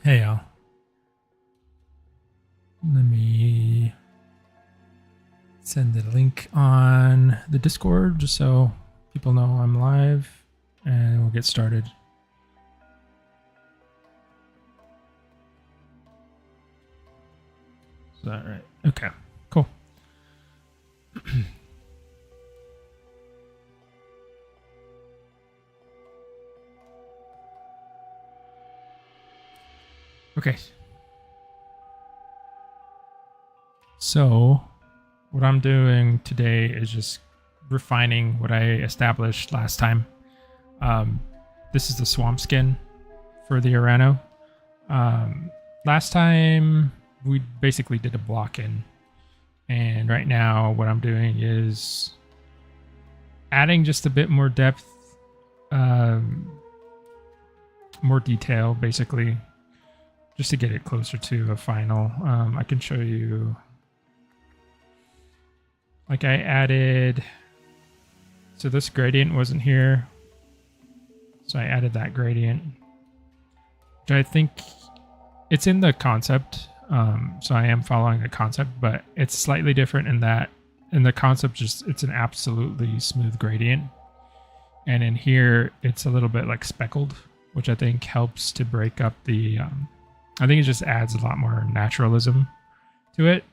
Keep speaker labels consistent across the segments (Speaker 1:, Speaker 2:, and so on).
Speaker 1: Hey, y'all. Let me send the link on the Discord just so people know I'm live, and we'll get started. Is that right? Okay, cool. Okay. So, what I'm doing today is just refining what I established last time. This is the swamp skin for the Urano. Last time we basically did a block in, and right now what I'm doing is adding just a bit more depth, more detail, basically, just to get it closer to a final. I can show you. Like I added, so this gradient wasn't here, so I added that gradient, which I think it's in the concept. So I am following the concept, but it's slightly different in that in the concept, just it's an absolutely smooth gradient, and in here it's a little bit like speckled, which I think helps to break up the. I think it just adds a lot more naturalism to it.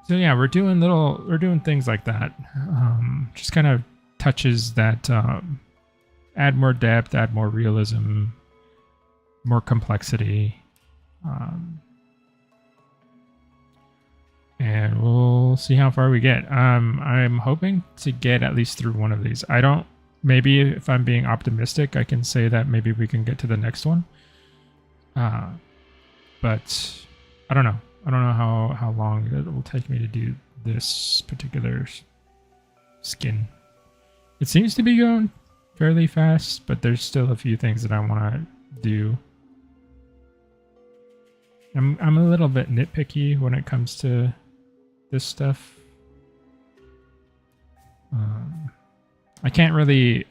Speaker 1: So yeah, we're doing things like that. Just kind of touches that add more depth, add more realism, more complexity, and we'll see how far we get. I'm hoping to get at least through one of these. Maybe if I'm being optimistic, I can say that maybe we can get to the next one. But I don't know. I don't know how long it will take me to do this particular skin. It seems to be going fairly fast, but there's still a few things that I want to do. I'm a little bit nitpicky when it comes to this stuff. I can't really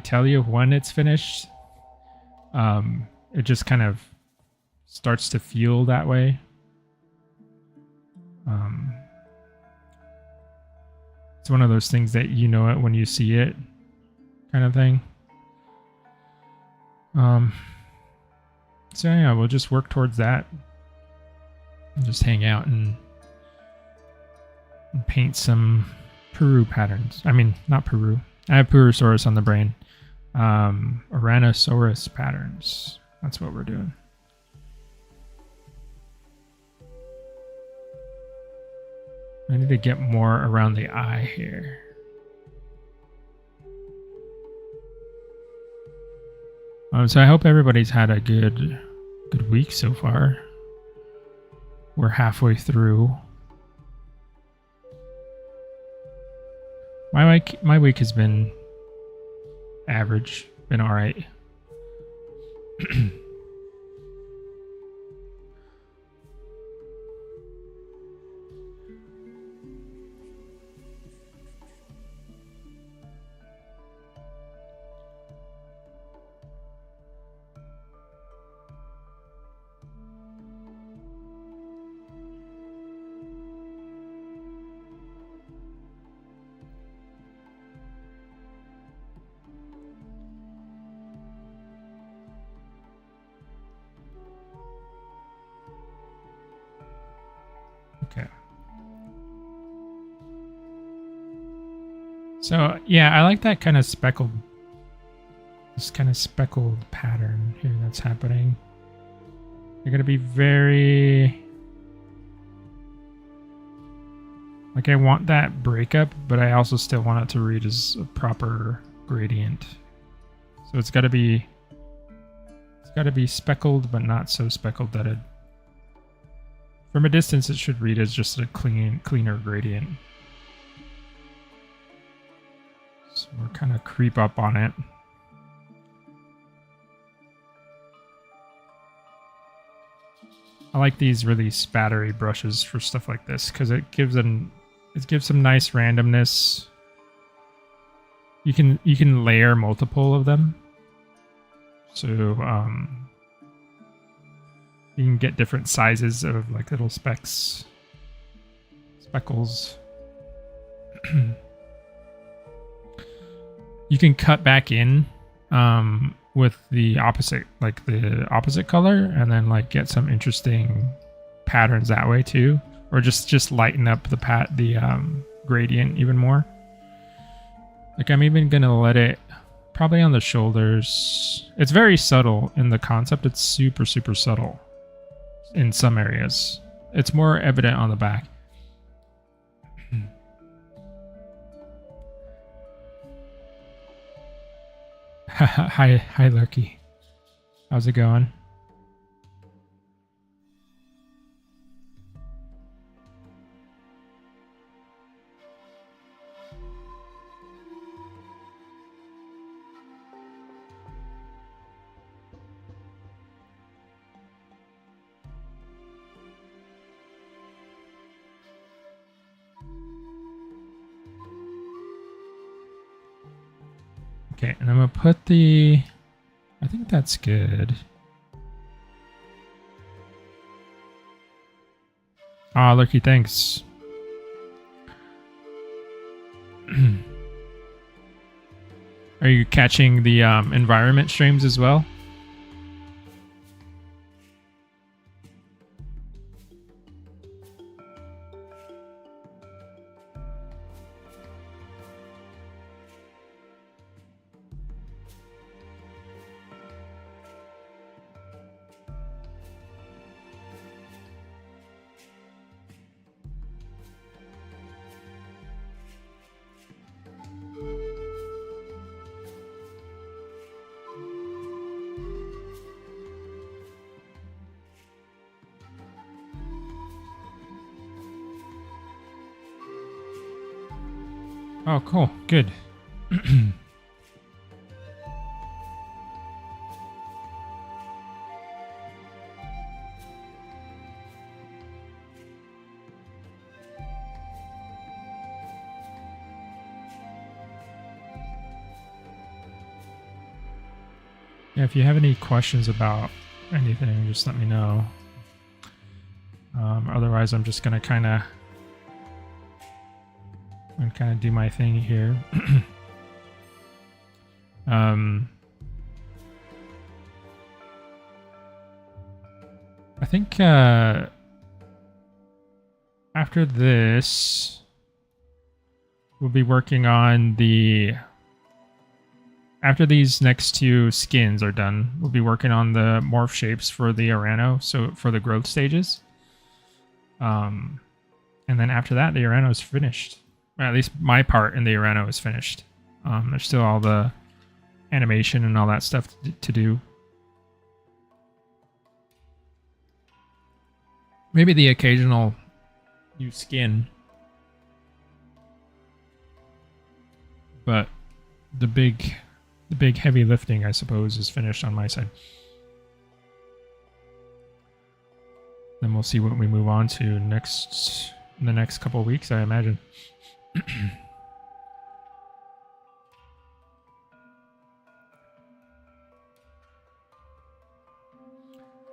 Speaker 1: tell you when it's finished. It just kind of starts to feel that way. It's one of those things that you know it when you see it, kind of thing. So yeah, we'll just work towards that. And just hang out and paint some Peru patterns. I mean, not Peru. I have Purosaurus on the brain. Ouranosaurus patterns. That's what we're doing. I need to get more around the eye here. So I hope everybody's had a good week so far. We're halfway through. My week has been average, been all right. Okay. So yeah, I like that kind of speckled, this kind of speckled pattern here that's happening. You're gonna be very, like, I want that breakup, but I also still want it to read as a proper gradient. So it's gotta be speckled, but not so speckled that it, from a distance, it should read as just a cleaner gradient. So we're kind of creep up on it. I like these really spattery brushes for stuff like this because it gives some nice randomness You can layer multiple of them. So you can get different sizes of like little speckles. You can cut back in with the opposite color, and then like get some interesting patterns that way too, or just lighten up the gradient even more. Like I'm even gonna let it probably on the shoulders. It's very subtle in the concept. It's super subtle in some areas. It's more evident on the back. Hi Lurky. How's it going? Okay, and I'm gonna put I think that's good. Ah, Lurky, thanks. Are you catching the environment streams as well? Oh, cool. Good. Yeah, if you have any questions about anything, just let me know. Otherwise, I'm just gonna kind of do my thing here. I think after this, we'll be working on after these next two skins are done, we'll be working on the morph shapes for the Ourano, so for the growth stages. And then after that, the Ourano is finished. Or at least my part in the Ourano is finished. There's still all the animation and all that stuff to do. Maybe the occasional new skin. But the big heavy lifting, I suppose, is finished on my side. Then we'll see what we move on to next in the next couple of weeks, I imagine.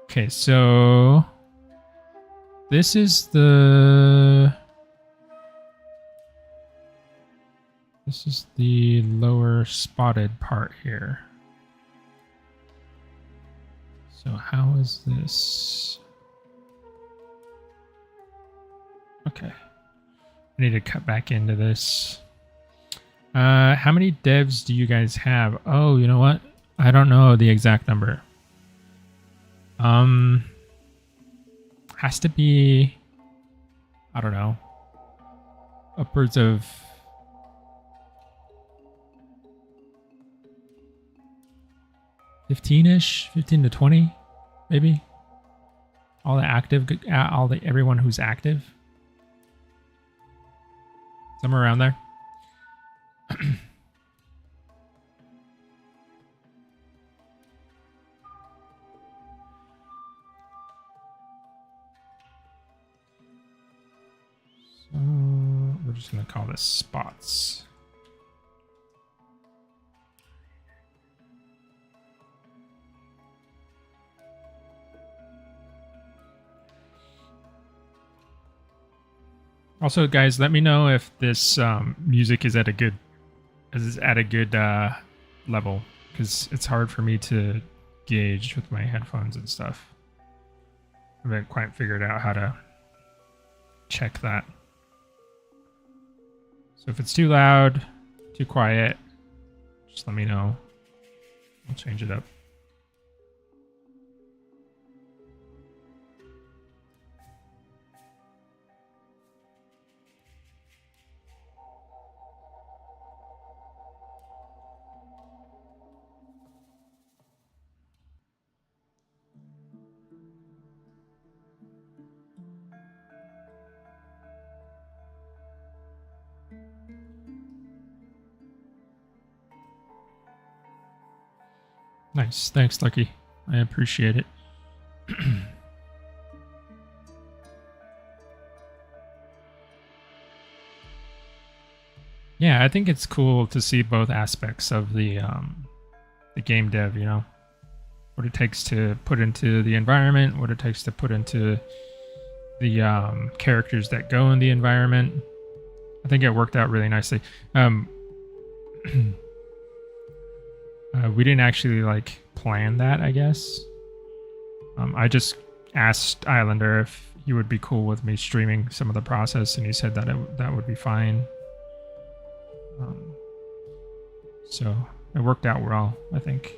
Speaker 1: Okay, so this is the lower spotted part here. So how is this? Okay. I need to cut back into this. How many devs do you guys have? Oh, you know what? I don't know the exact number. Has to be, I don't know, upwards of 15-ish, 15 to 20, maybe. Everyone who's active. Somewhere around there. So we're just going to call this spots. Also, guys, let me know if this music is at a good level, because it's hard for me to gauge with my headphones and stuff. I haven't quite figured out how to check that. So if it's too loud, too quiet, just let me know. I'll change it up. Nice. Thanks, Lucky. I appreciate it. Yeah, I think it's cool to see both aspects of the game dev, you know. What it takes to put into the environment, what it takes to put into the characters that go in the environment. I think it worked out really nicely. We didn't actually like plan that, I guess. I just asked Islander if he would be cool with me streaming some of the process, and he said that that would be fine. So it worked out well, I think.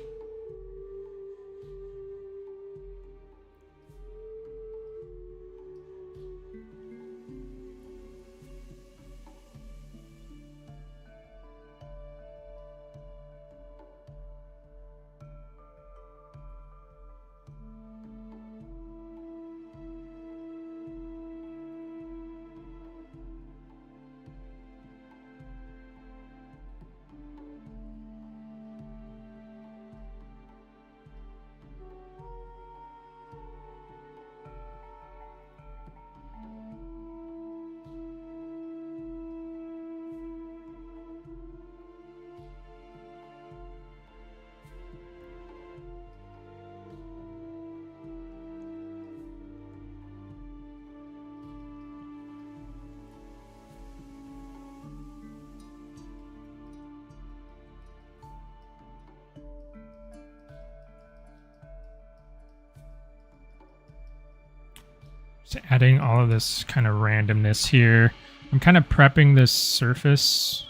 Speaker 1: Just adding all of this kind of randomness here. I'm kind of prepping this surface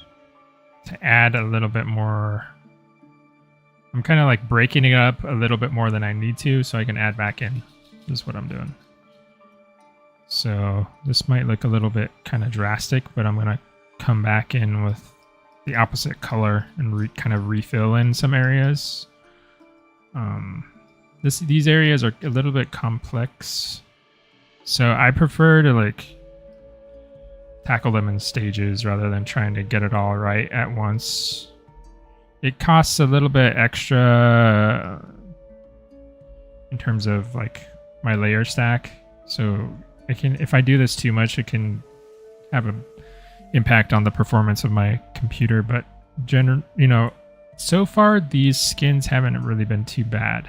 Speaker 1: to add a little bit more. I'm kind of like breaking it up a little bit more than I need to so I can add back in. This is what I'm doing. So this might look a little bit kind of drastic, but I'm going to come back in with the opposite color and kind of refill in some areas. These areas are a little bit complex. So I prefer to like tackle them in stages rather than trying to get it all right at once. It costs a little bit extra in terms of like my layer stack. So it can, if I do this too much, it can have an impact on the performance of my computer. But you know, so far these skins haven't really been too bad.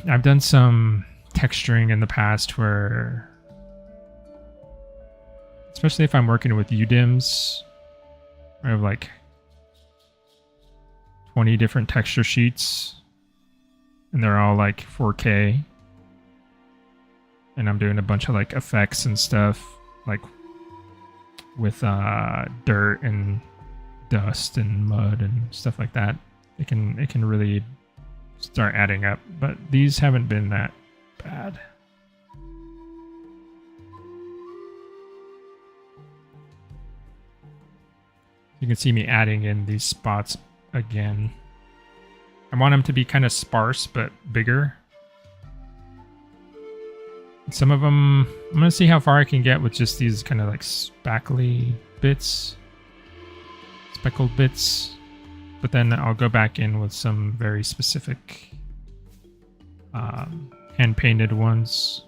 Speaker 1: I've done some texturing in the past where, especially if I'm working with UDIMs, I have like 20 different texture sheets and they're all like 4K. And I'm doing a bunch of like effects and stuff, like with dirt and dust and mud and stuff like that. It can really start adding up, but these haven't been that bad. You can see me adding in these spots again. I want them to be kind of sparse but bigger. Some of them, I'm going to see how far I can get with just these kind of like speckled bits. But then I'll go back in with some very specific hand-painted ones.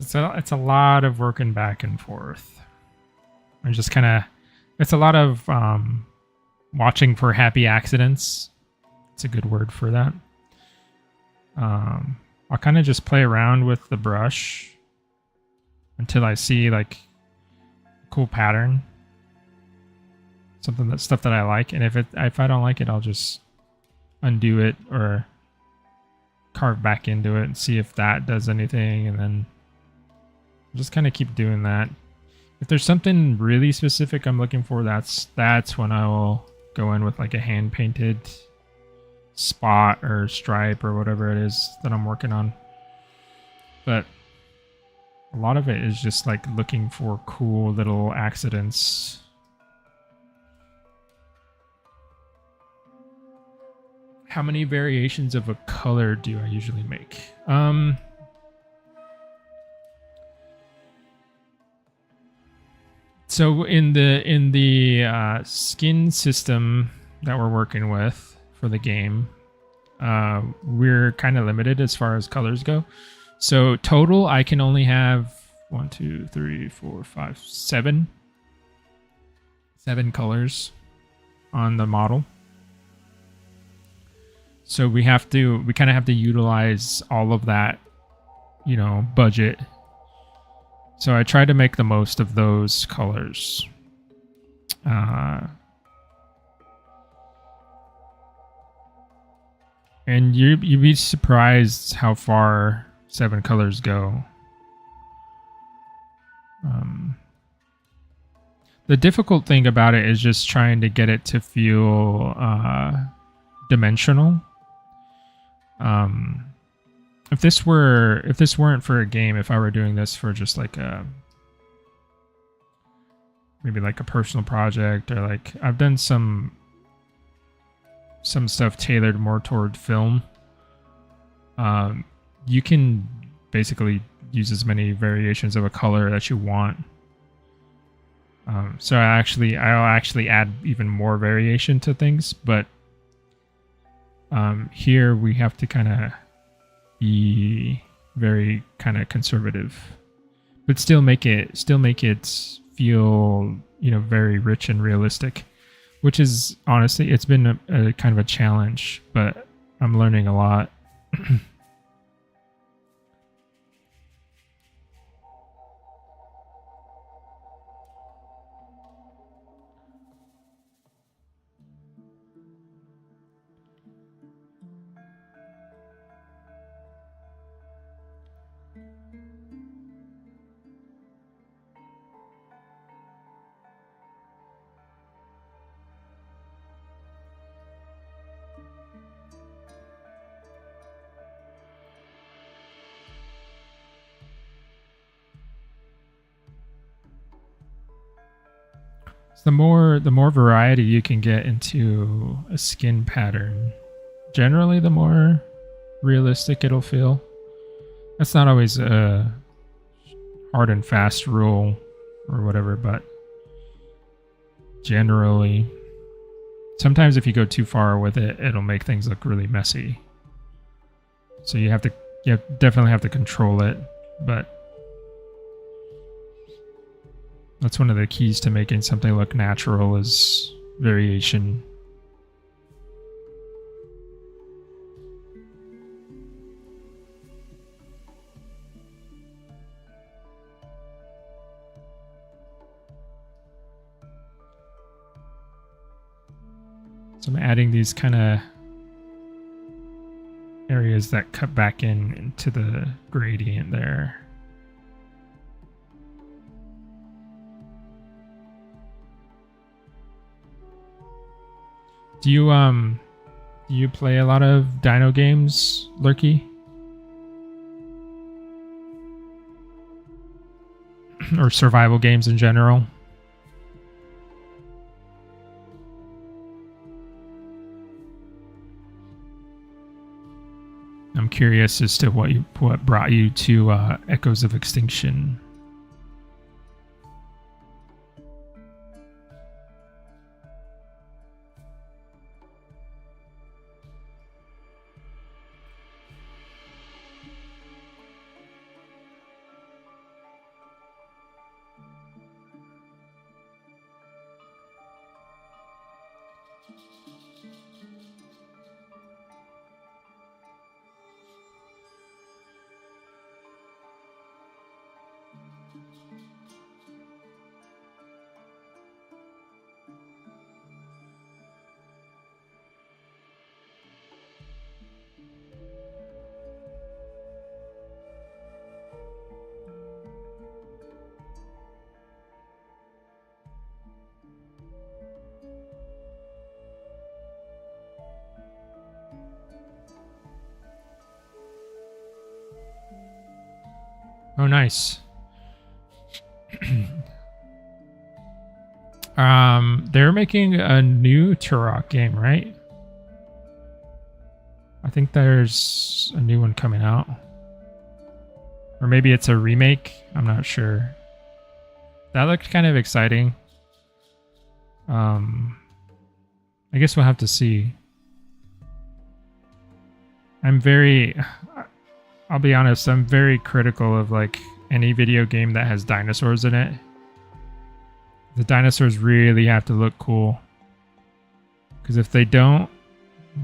Speaker 1: It's a lot of working back and forth. I'm just kind of, it's a lot of watching for happy accidents. It's a good word for that. I'll kind of just play around with the brush until I see like a cool pattern, stuff that I like, and if I don't like it, I'll just undo it or carve back into it and see if that does anything, and then just kind of keep doing that. If there's something really specific I'm looking for, that's when I will go in with like a hand painted spot or stripe or whatever it is that I'm working on. But a lot of it is just like looking for cool little accidents. How many variations of a color do I usually make? So in the skin system that we're working with for the game, we're kind of limited as far as colors go. So total, I can only have 7 colors on the model. So we kind of have to utilize all of that, budget. So I try to make the most of those colors. And you'd be surprised how far 7 colors go. The difficult thing about it is just trying to get it to feel dimensional. If this weren't for a game, if I were doing this for just like maybe like a personal project, or like I've done some stuff tailored more toward film, you can basically use as many variations of a color that you want. So I'll actually add even more variation to things, but here we have to kind of be very kind of conservative, but still make it feel very rich and realistic, which is honestly, it's been a kind of a challenge, but I'm learning a lot. The more variety you can get into a skin pattern, generally the more realistic it'll feel. That's not always a hard and fast rule or whatever, but generally, sometimes if you go too far with it, it'll make things look really messy. So you definitely have to control it, but that's one of the keys to making something look natural is variation. So I'm adding these kind of areas that cut back into the gradient there. Do you play a lot of dino games, Lurky? Or survival games in general? I'm curious as to what brought you to Echoes of Extinction. Oh, nice. They're making a new Turok game, right? I think there's a new one coming out. Or maybe it's a remake. I'm not sure. That looked kind of exciting. I guess we'll have to see. I'll be honest, I'm very critical of like any video game that has dinosaurs in it. The dinosaurs really have to look cool. Because if they don't,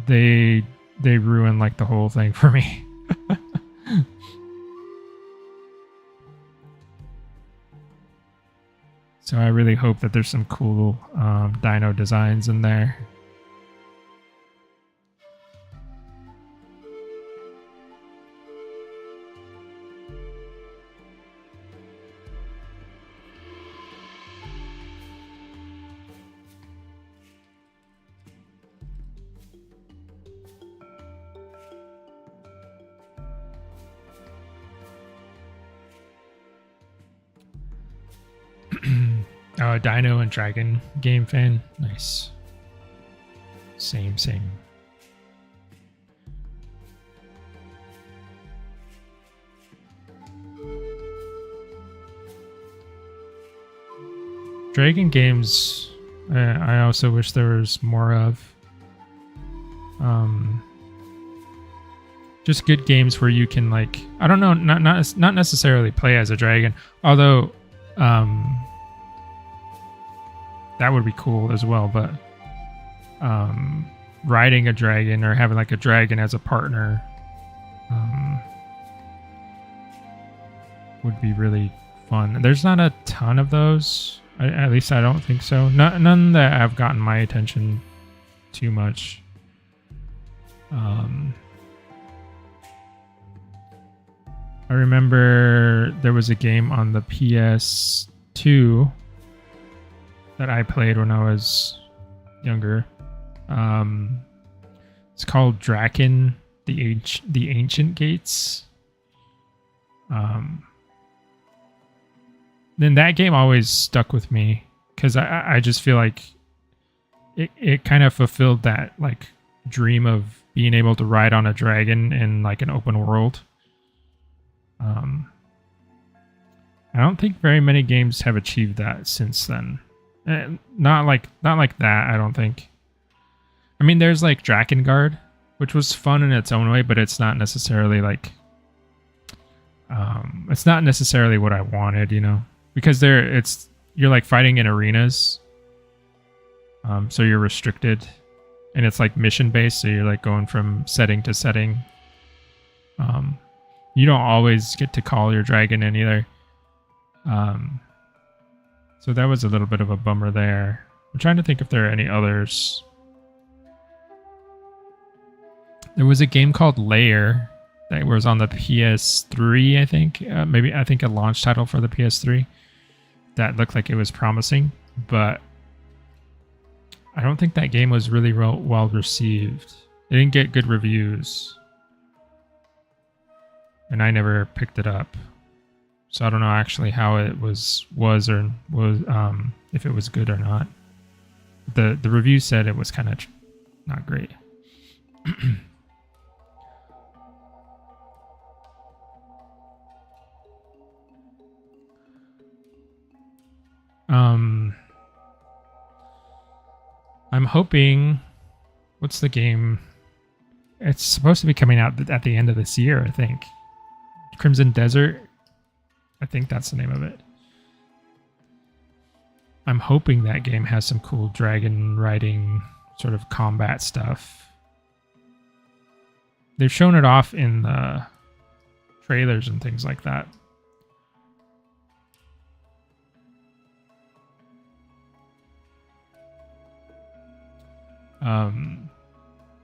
Speaker 1: they ruin like the whole thing for me. So I really hope that there's some cool dino designs in there. Oh, a Dino and Dragon game fan. Nice. Same. Dragon games, I also wish there was more of. Just good games where you can like, I don't know, not necessarily play as a dragon, although that would be cool as well, but riding a dragon or having like a dragon as a partner would be really fun. There's not a ton of those. At least I don't think so. None that have gotten my attention too much. I remember there was a game on the PS2 that I played when I was younger. It's called Draken, the Ancient Gates. Then that game always stuck with me because I just feel like it kind of fulfilled that like dream of being able to ride on a dragon in like an open world. I don't think very many games have achieved that since then. Not like that, I don't think. I mean, there's like Drakengard, which was fun in its own way, but it's not necessarily like it's not necessarily what I wanted, you know, because you're like fighting in arenas, so you're restricted, and it's like mission based, so you're like going from setting to setting. You don't always get to call your dragon in either. So that was a little bit of a bummer there. I'm trying to think if there are any others. There was a game called Lair that was on the PS3, I think. I think a launch title for the PS3 that looked like it was promising, but I don't think that game was really well received. It didn't get good reviews, and I never picked it up. So I don't know actually how it was if it was good or not. The review said it was kind of not great. I'm hoping. What's the game? It's supposed to be coming out at the end of this year, I think. Crimson Desert. I think that's the name of it. I'm hoping that game has some cool dragon riding sort of combat stuff. They've shown it off in the trailers and things like that.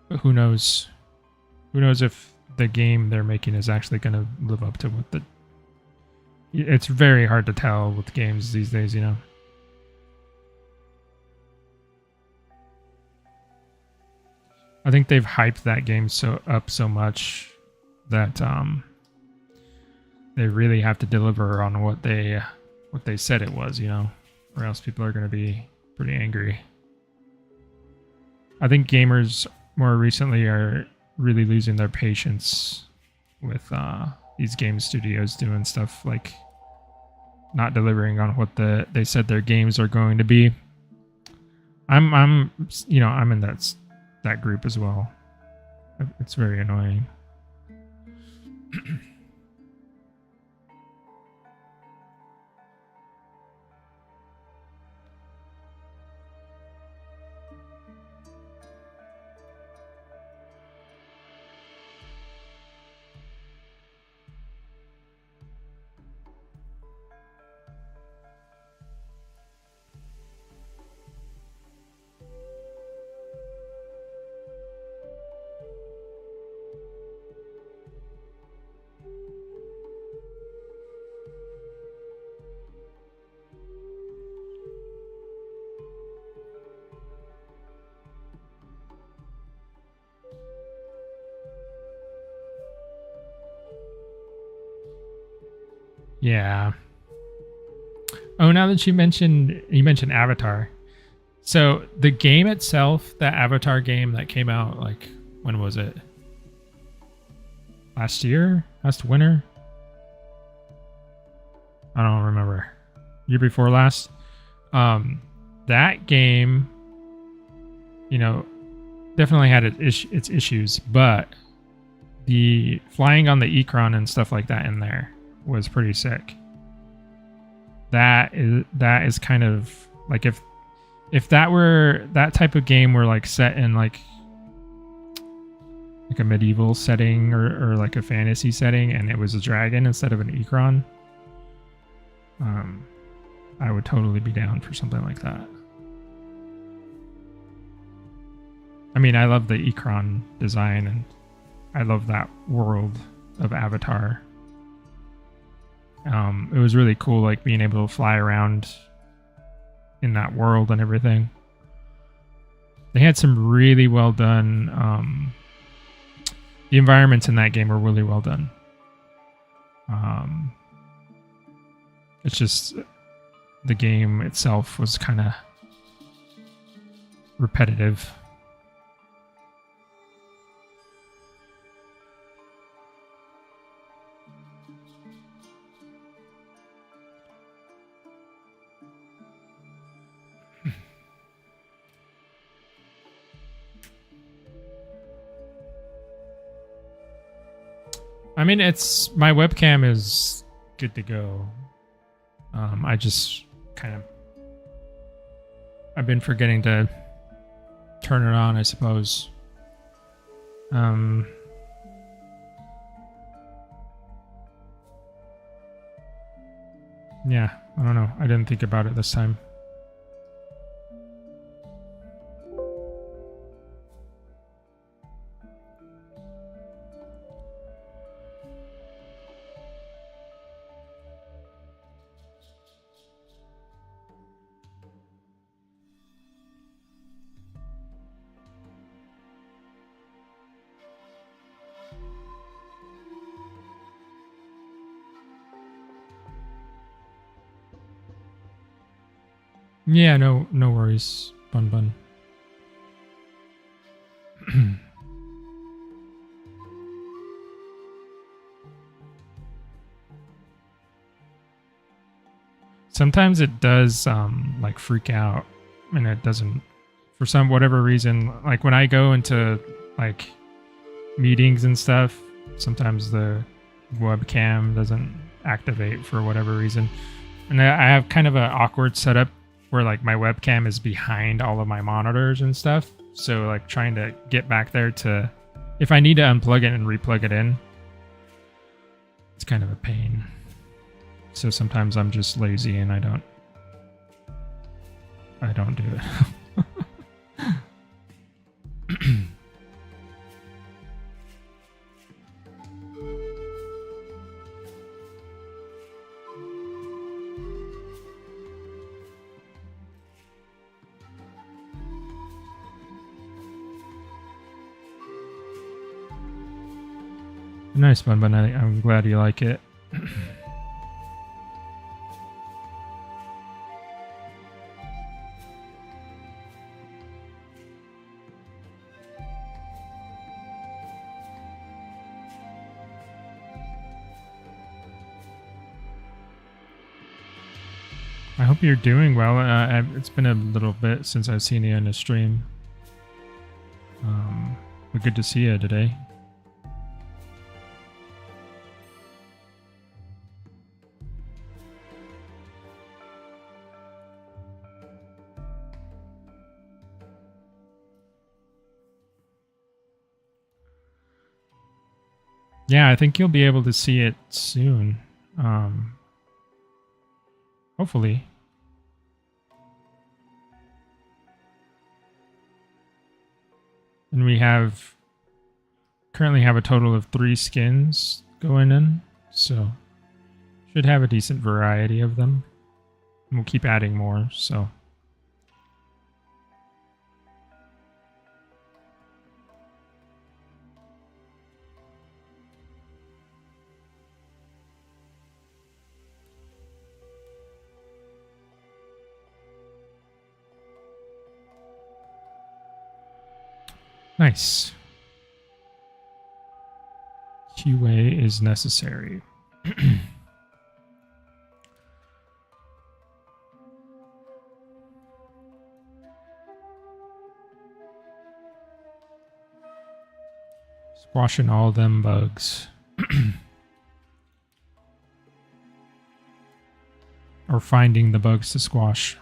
Speaker 1: But who knows? Who knows if the game they're making is actually going to live up to what the... It's very hard to tell with games these days, you know? I think they've hyped that game so much that they really have to deliver on what they said it was, you know, or else people are going to be pretty angry. I think gamers more recently are really losing their patience with these game studios doing stuff like not delivering on what they said their games are going to be. I'm in that group as well. It's very annoying. Yeah. Oh, now that you mentioned Avatar. So the game itself, the Avatar game that came out, like, when was it? Last year? Last winter? I don't remember. Year before last? That game, you know, definitely had its issues, but the flying on the Ikran and stuff like that in there was pretty sick. That is kind of like if that type of game were like set in like a medieval setting or like a fantasy setting and it was a dragon instead of an Ikran, I would totally be down for something like that. I mean, I love the Ikran design and I love that world of Avatar. It was really cool, like being able to fly around in that world and everything. They had some really well done. The environments in that game were really well done. It's just the game itself was kind of repetitive. I mean, my webcam is good to go. I just I've been forgetting to turn it on, I suppose. Yeah, I don't know. I didn't think about it this time. Yeah, no worries, Bun. Sometimes it does like freak out, and it doesn't for whatever reason. Like when I go into like meetings and stuff, sometimes the webcam doesn't activate for whatever reason, and I have kind of an awkward setup where like my webcam is behind all of my monitors and stuff. So like trying to get back there to, if I need to unplug it and replug it in, it's kind of a pain. So sometimes I'm just lazy and I don't do it. Nice one, but I'm glad you like it. I hope you're doing well. It's been a little bit since I've seen you in a stream. But good to see you today. Yeah, I think you'll be able to see it soon. Hopefully. And we currently have a total of 3 skins going in, so should have a decent variety of them. And we'll keep adding more, so. Nice. QA is necessary. Squashing all them bugs. Or finding the bugs to squash.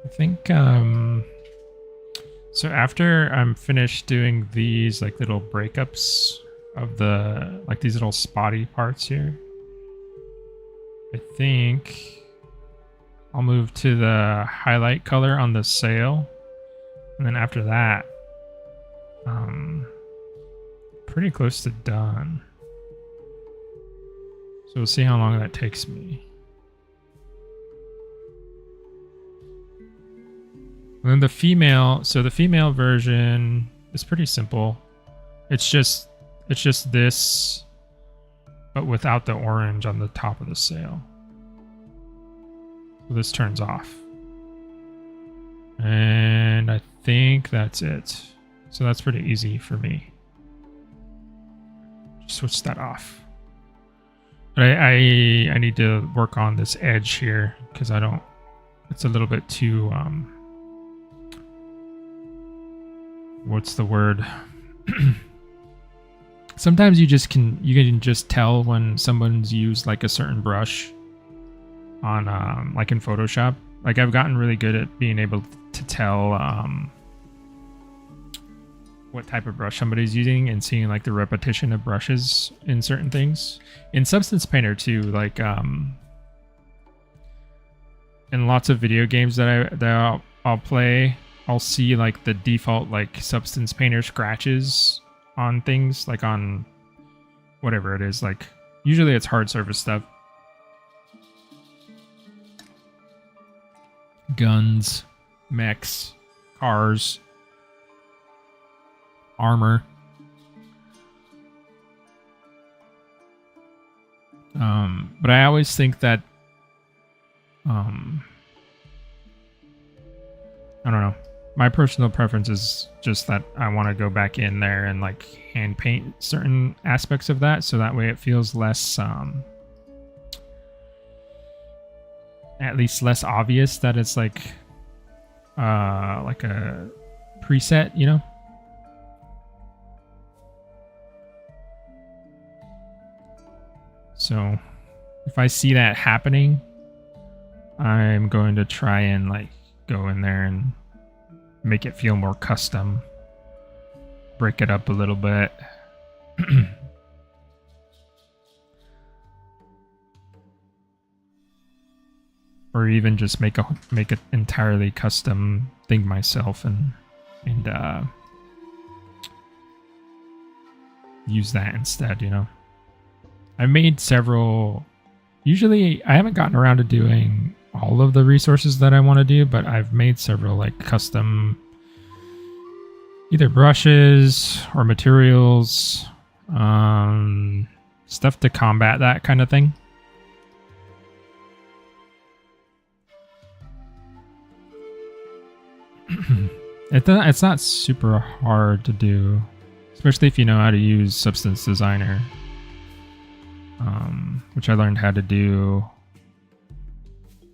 Speaker 1: I think so after I'm finished doing these like little breakups of the like these little spotty parts here, I think I'll move to the highlight color on the sail, and then after that pretty close to done. So we'll see how long that takes me. And then the female version is pretty simple. It's just this, but without the orange on the top of the sail. So this turns off. And I think that's it. So that's pretty easy for me. Just switch that off. But I need to work on this edge here because I don't. It's a little bit too. What's the word? Sometimes you can just tell when someone's used like a certain brush on like in Photoshop. Like I've gotten really good at being able to tell what type of brush somebody's using and seeing like the repetition of brushes in certain things. In Substance Painter too, like in lots of video games that I'll play, I'll see like the default like Substance Painter scratches on things, like on whatever it is. Like usually it's hard surface stuff. Guns, mechs, cars, armor. But I always think that I don't know. My personal preference is just that I want to go back in there and like hand paint certain aspects of that, so that way it feels less at least less obvious that it's like a preset, you know? So if I see that happening, I'm going to try and like go in there and make it feel more custom. Break it up a little bit. Or even just make an entirely custom thing myself and use that instead, you know. I've made several. Usually I haven't gotten around to doing all of the resources that I want to do, but I've made several like custom either brushes or materials, stuff to combat that kind of thing. It's not super hard to do, especially if you know how to use Substance Designer, which I learned how to do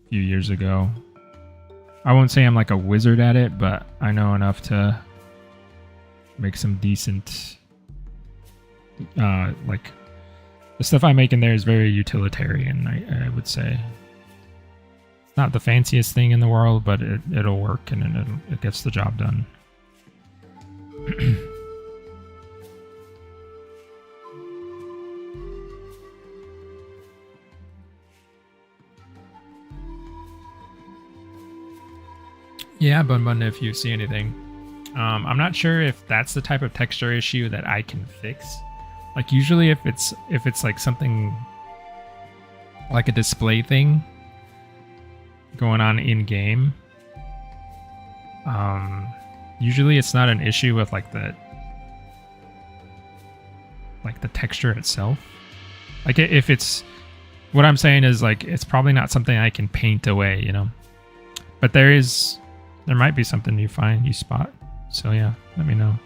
Speaker 1: a few years ago. I won't say I'm like a wizard at it, but I know enough to make some decent, like the stuff I make in there is very utilitarian, I would say. Not the fanciest thing in the world, but it'll work and it gets the job done. Yeah, Bun, if you see anything. I'm not sure if that's the type of texture issue that I can fix. Like usually if it's like something like a display thing going on in game, usually it's not an issue with like the texture itself. Like if it's, what I'm saying is like it's probably not something I can paint away, you know. But there might be something you spot. So yeah, let me know.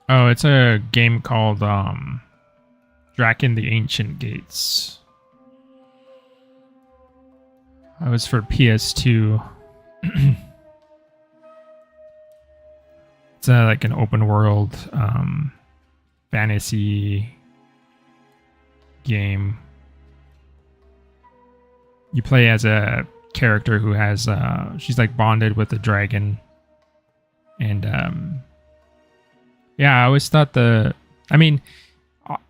Speaker 1: Oh, it's a game called Draken the Ancient Gates. It was for PS2. It's like an open world fantasy game. You play as a character who has she's like bonded with a dragon, and yeah, I always thought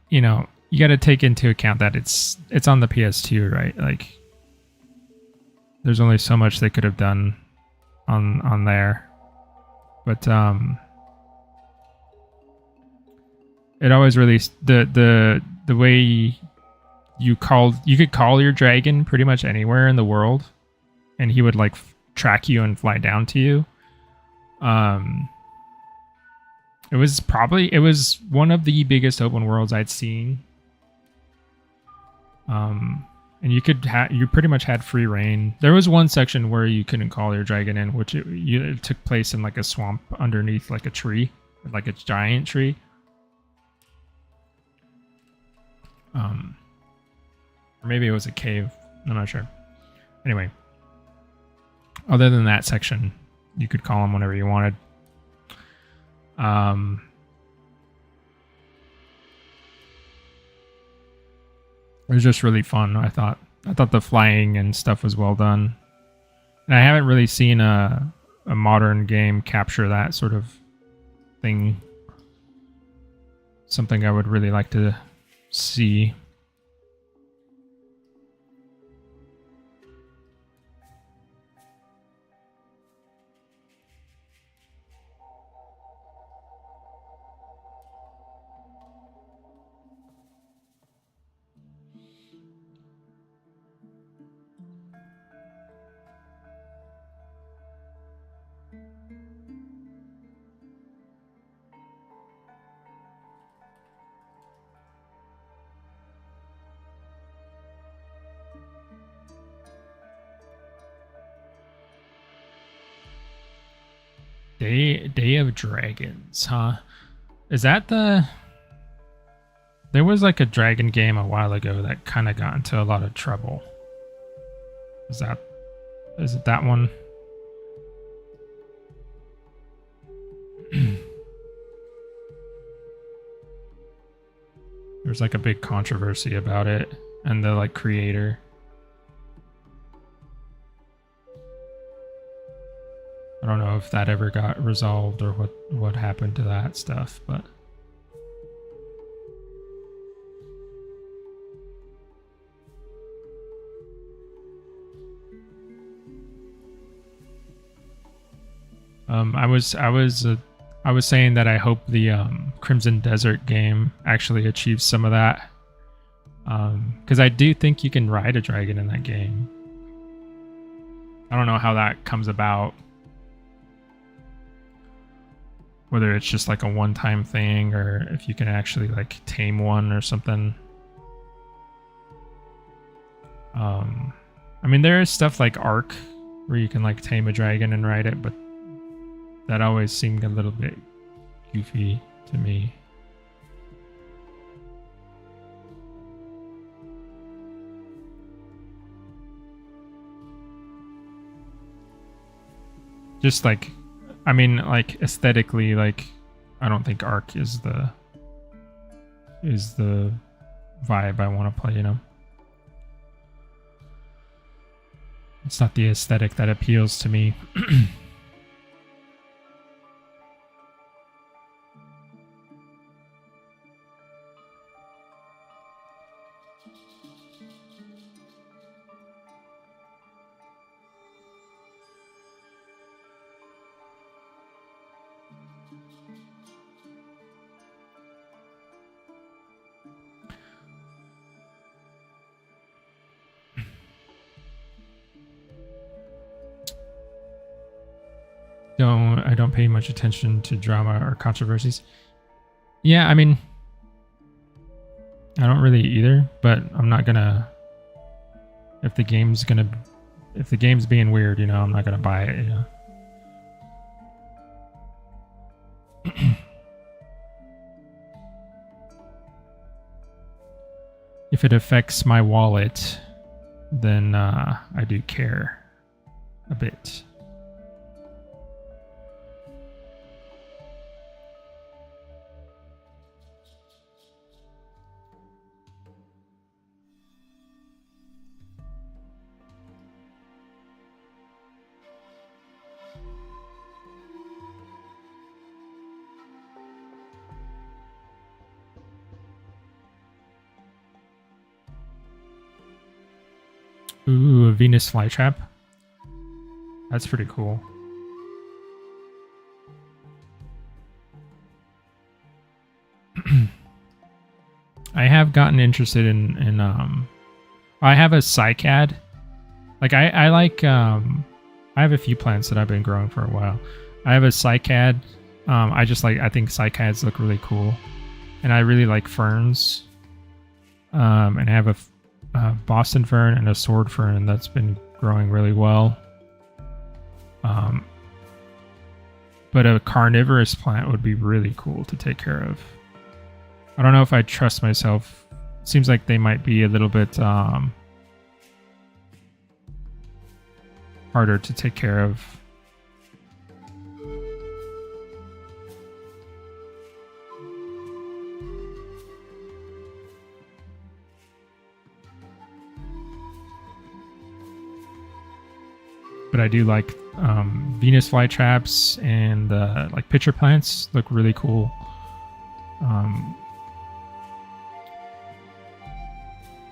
Speaker 1: you know, you got to take into account that it's on the PS2, right? Like, there's only so much they could have done on there, but it always really the way you could call your dragon pretty much anywhere in the world, and he would like track you and fly down to you. It was one of the biggest open worlds I'd seen. And you pretty much had free reign. There was one section where you couldn't call your dragon in, which it took place in like a swamp underneath like a tree, like a giant tree. Or maybe it was a cave. I'm not sure. Anyway, other than that section, you could call him whenever you wanted. It was just really fun. I thought the flying and stuff was well done, and I haven't really seen a modern game capture that sort of thing. Something I would really like to see. Day of Dragons, huh? Is that there was like a dragon game a while ago that kind of got into a lot of trouble. Is it that one? There's like a big controversy about it and the like creator. I don't know if that ever got resolved or what happened to that stuff, but I was saying that I hope the Crimson Desert game actually achieves some of that, because I do think you can ride a dragon in that game. I don't know how that comes about. Whether it's just like a one-time thing or if you can actually like tame one or something. I mean, there is stuff like Ark where you can like tame a dragon and ride it, but that always seemed a little bit goofy to me. Just like, I mean, like aesthetically, like I don't think Ark is the vibe I want to play, you know. It's not the aesthetic that appeals to me. I don't pay much attention to drama or controversies. Yeah, I mean, I don't really either, but I'm not gonna, if the game's being weird, you know, I'm not gonna buy it, you know. If it affects my wallet, then I do care a bit. Ooh, a Venus flytrap. That's pretty cool. I have gotten interested in I have a cycad. Like I like I have a few plants that I've been growing for a while. I have a cycad. I think cycads look really cool. And I really like ferns. And I have a Boston fern and a sword fern that's been growing really well. But a carnivorous plant would be really cool to take care of. I don't know if I trust myself. Seems like they might be a little bit harder to take care of. But I do like Venus flytraps and like pitcher plants look really cool.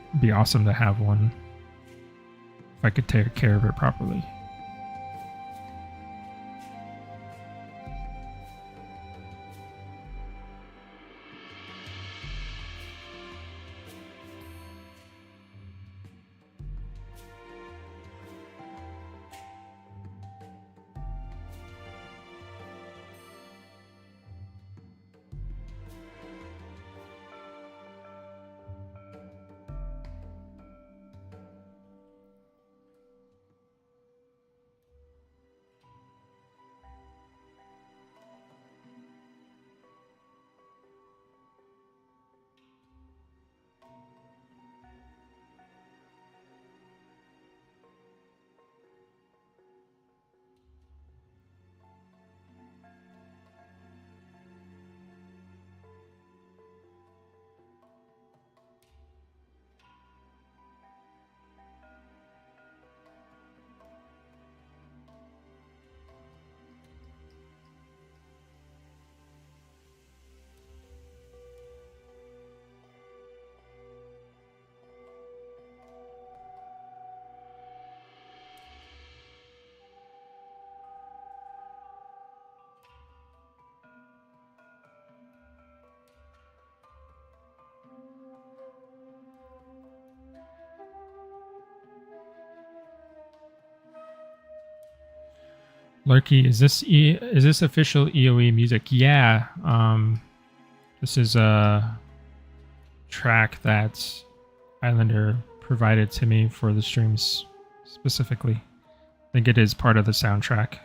Speaker 1: It'd be awesome to have one if I could take care of it properly. Lurky, is this official EOE music? Yeah. This is a track that Islander provided to me for the streams specifically. I think it is part of the soundtrack.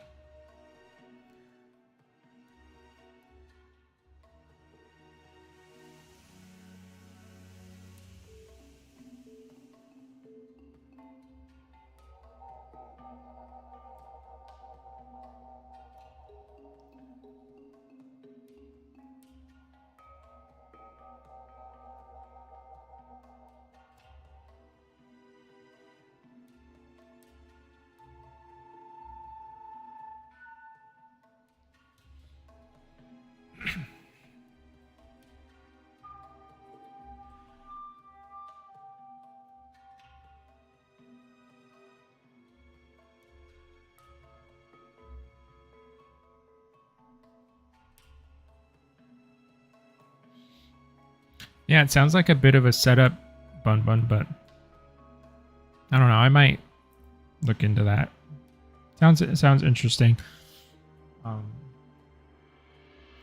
Speaker 1: Yeah, it sounds like a bit of a setup, Bun, but I don't know. I might look into that. It sounds interesting.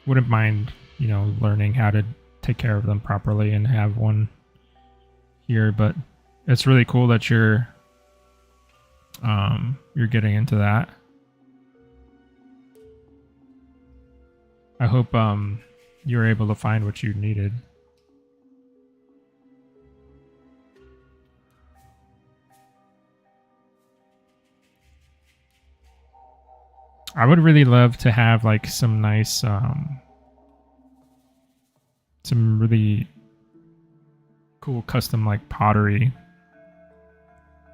Speaker 1: Wouldn't mind, learning how to take care of them properly and have one here. But it's really cool that you're getting into that. I hope you were able to find what you needed. I would really love to have like some nice, some really cool custom like pottery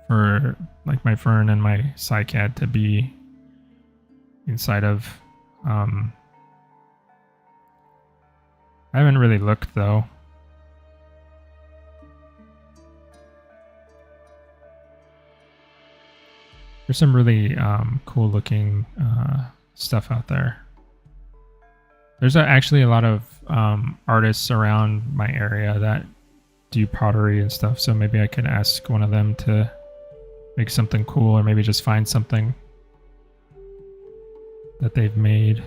Speaker 1: for like my fern and my cycad to be inside of. I haven't really looked though. There's some really cool looking stuff out there. There's actually a lot of artists around my area that do pottery and stuff, so maybe I could ask one of them to make something cool, or maybe just find something that they've made.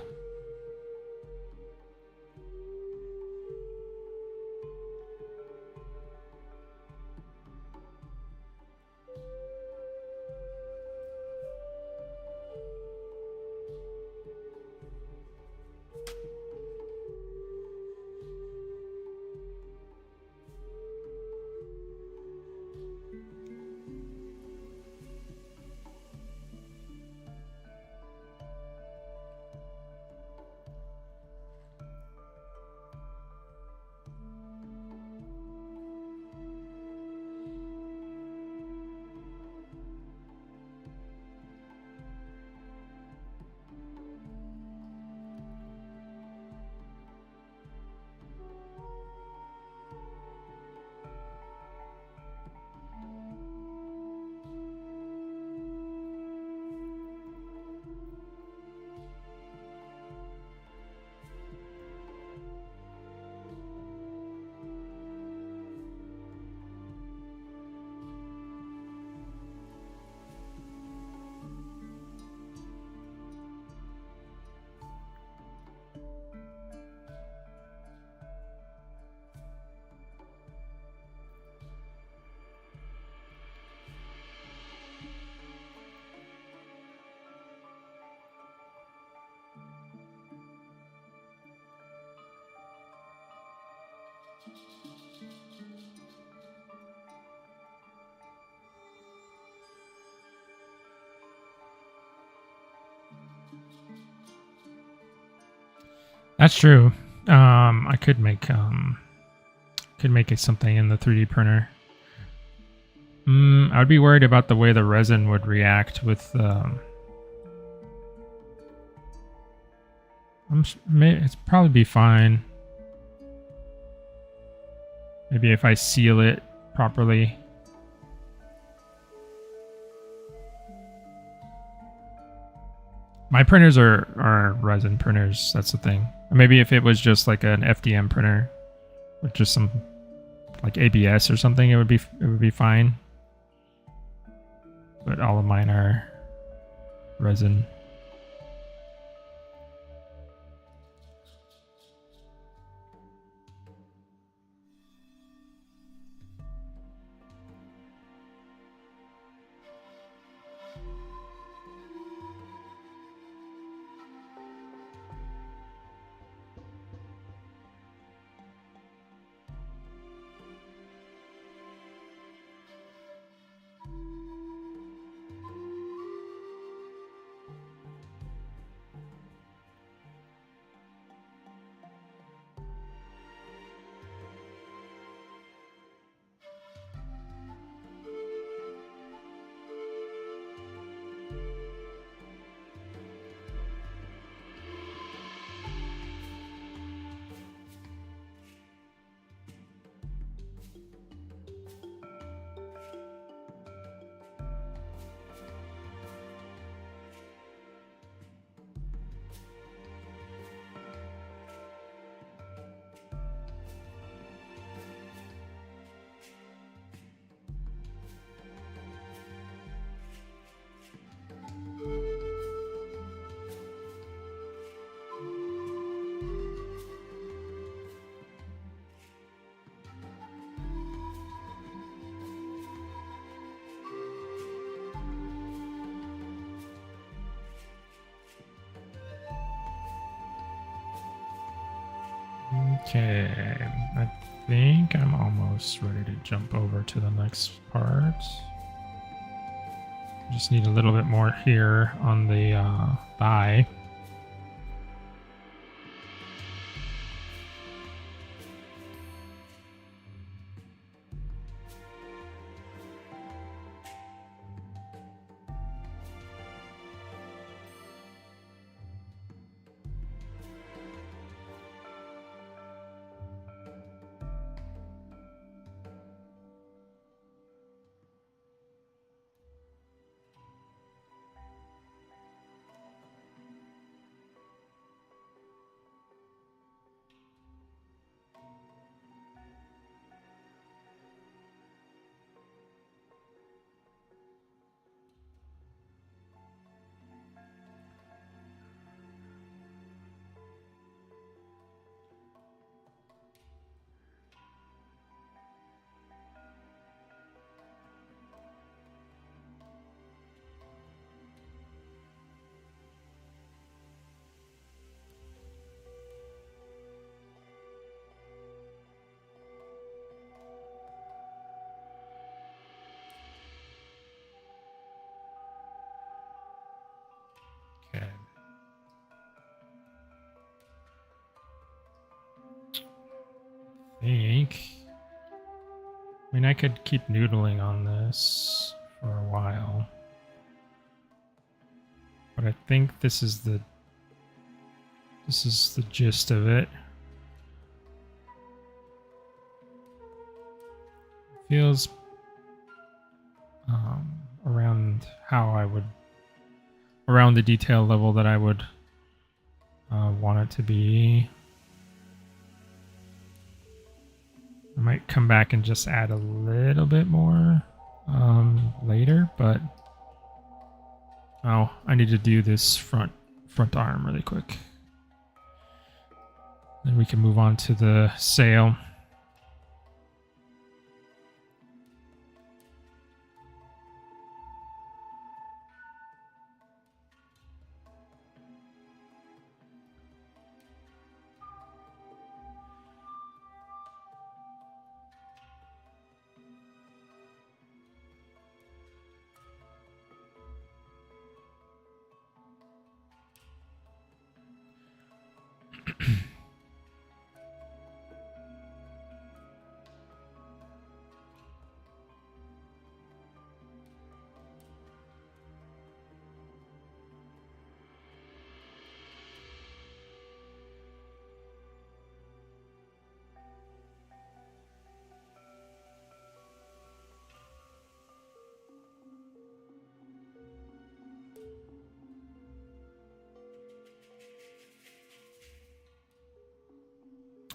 Speaker 1: That's true. I could make it something in the 3D printer. I would be worried about the way the resin would react with. It's probably be fine. Maybe if I seal it properly. My printers are resin printers. That's the thing. Or maybe if it was just like an FDM printer with just some like ABS or something, it would be fine. But all of mine are resin. Okay, I think I'm almost ready to jump over to the next part. Just need a little bit more here on the thigh. I mean, I could keep noodling on this for a while. But I think this is the gist of it. Feels around how I would, around the detail level that I would want it to be. I might come back and just add a little bit more later, but oh, I need to do this front arm really quick. Then we can move on to the sail.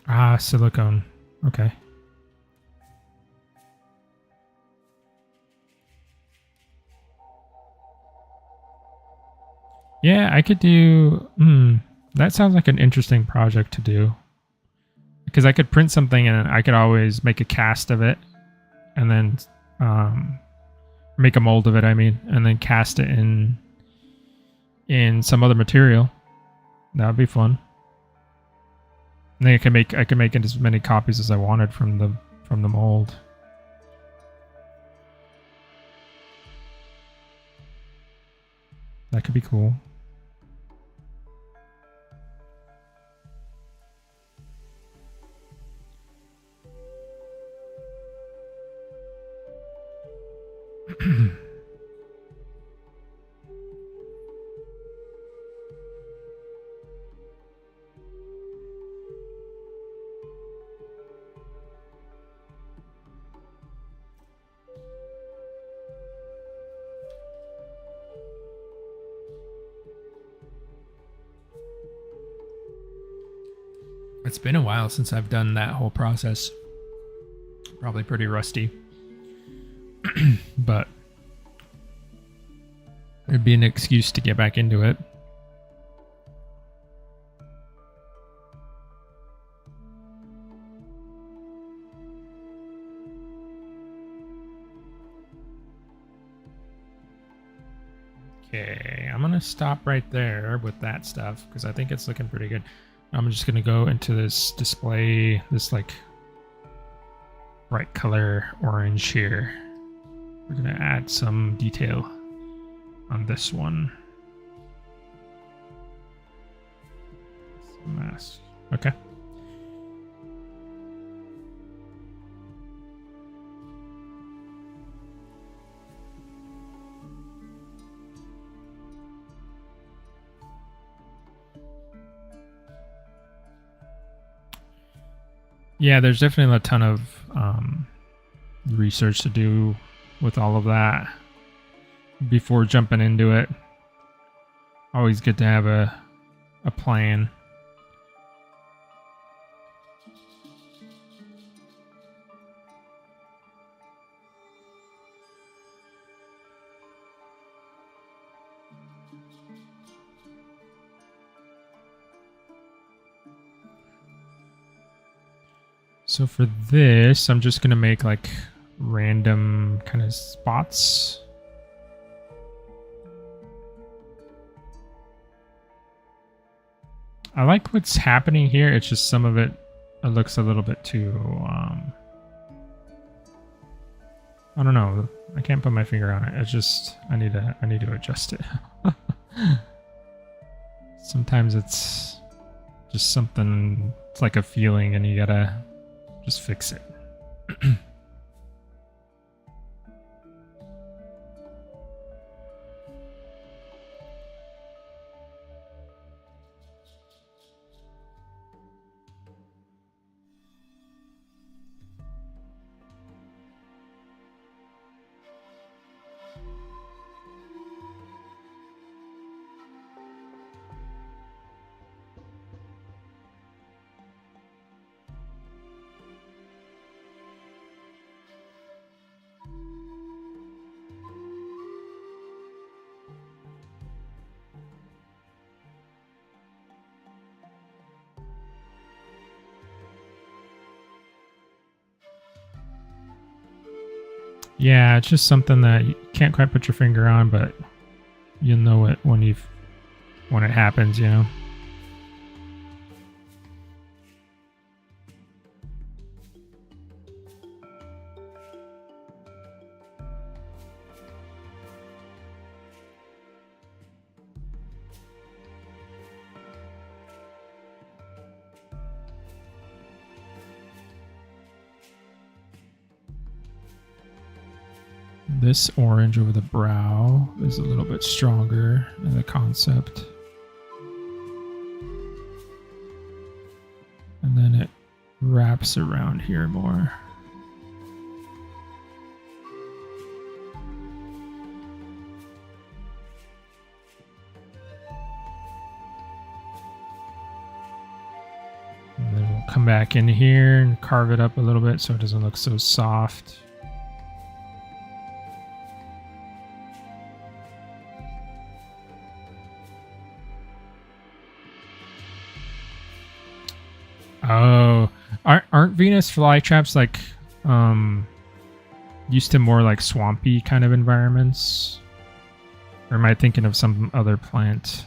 Speaker 1: Ah, silicone. Okay. Yeah, I could do... that sounds like an interesting project to do. Because I could print something and I could always make a cast of it. And then... make a mold of it, I mean. And then cast it in some other material. That would be fun. And then I can make as many copies as I wanted from the mold. That could be cool. It's been a while since I've done that whole process. Probably pretty rusty. But it'd be an excuse to get back into it. Okay, I'm gonna stop right there with that stuff because I think it's looking pretty good. I'm just gonna go into this display, this like bright color orange here. We're gonna add some detail on this one. Mask. Okay. Yeah, there's definitely a ton of research to do with all of that before jumping into it. Always good to have a plan. So for this, I'm just gonna make like random kind of spots. I like what's happening here. It's just some of it looks a little bit too I don't know. I can't put my finger on it. It's just I need to adjust it. Sometimes it's just something, it's like a feeling and you gotta just fix it. Yeah, it's just something that you can't quite put your finger on, but you'll know it when it happens, you know. This orange over the brow is a little bit stronger in the concept. And then it wraps around here more. And then we'll come back in here and carve it up a little bit so it doesn't look so soft. Oh, aren't Venus flytraps like used to more like swampy kind of environments? Or am I thinking of some other plant?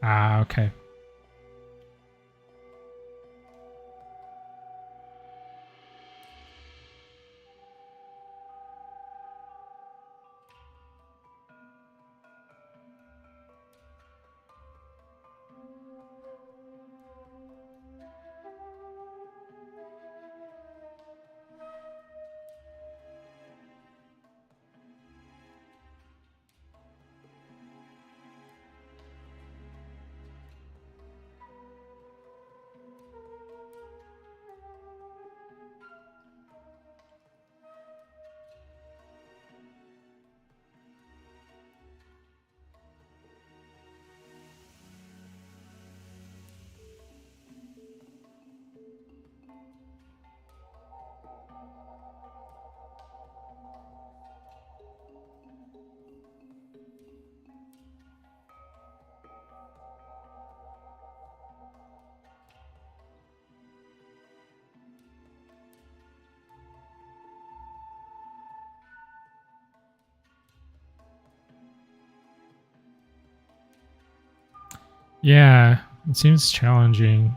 Speaker 1: Ah, okay. Yeah, it seems challenging.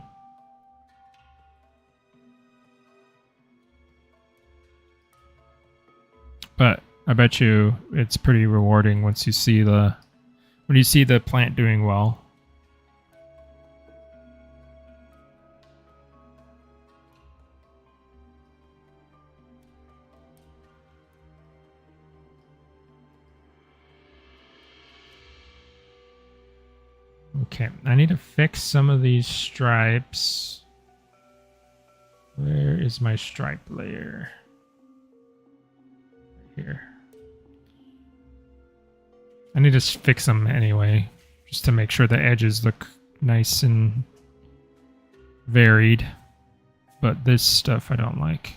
Speaker 1: But I bet you it's pretty rewarding once you see the plant doing well. Okay, I need to fix some of these stripes. Where is my stripe layer? Here. I need to fix them anyway, just to make sure the edges look nice and varied. But this stuff I don't like.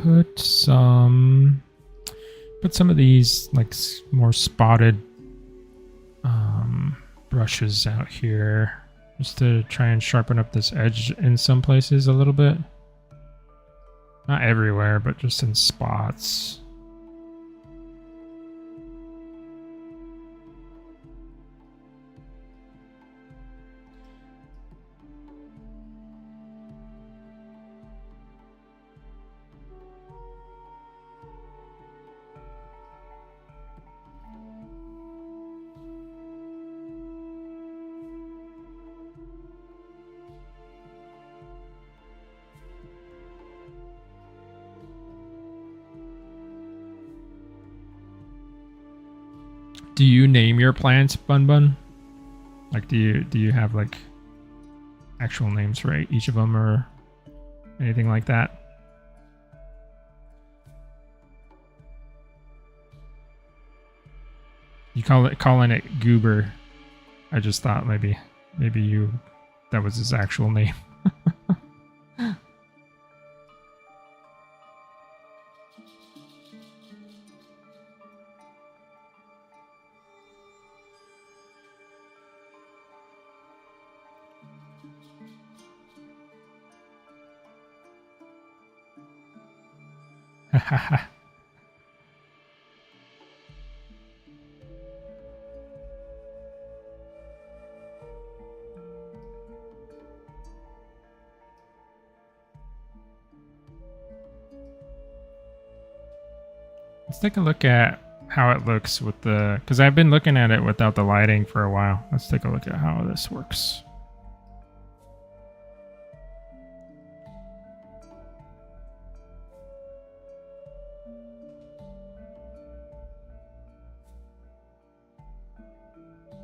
Speaker 1: put some of these like more spotted brushes out here just to try and sharpen up this edge in some places a little bit. Not everywhere, but just in spots. Do you name your plants, Bun Bun? Like, do you have like actual names for each of them or anything like that? You calling it Goober. I just thought maybe that was his actual name. Let's take a look at how it looks with the, because I've been looking at it without the lighting for a while. Let's take a look at how this works.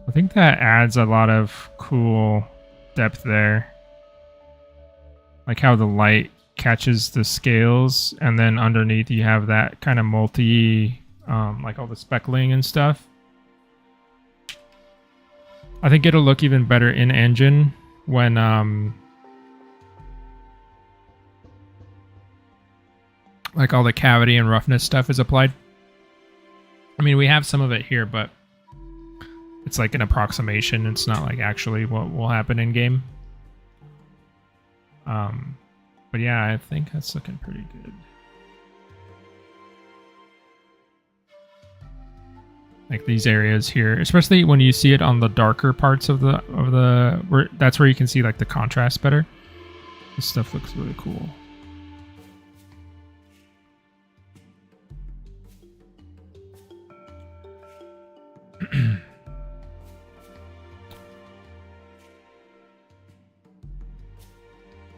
Speaker 1: I think that adds a lot of cool depth there. Like how the light catches the scales, and then underneath you have that kind of multi, like all the speckling and stuff. I think it'll look even better in engine when like all the cavity and roughness stuff is applied. I mean, we have some of it here, but it's like an approximation. It's not like actually what will happen in game. But yeah, I think that's looking pretty good. Like these areas here, especially when you see it on the darker parts of the that's where you can see like the contrast better. This stuff looks really cool.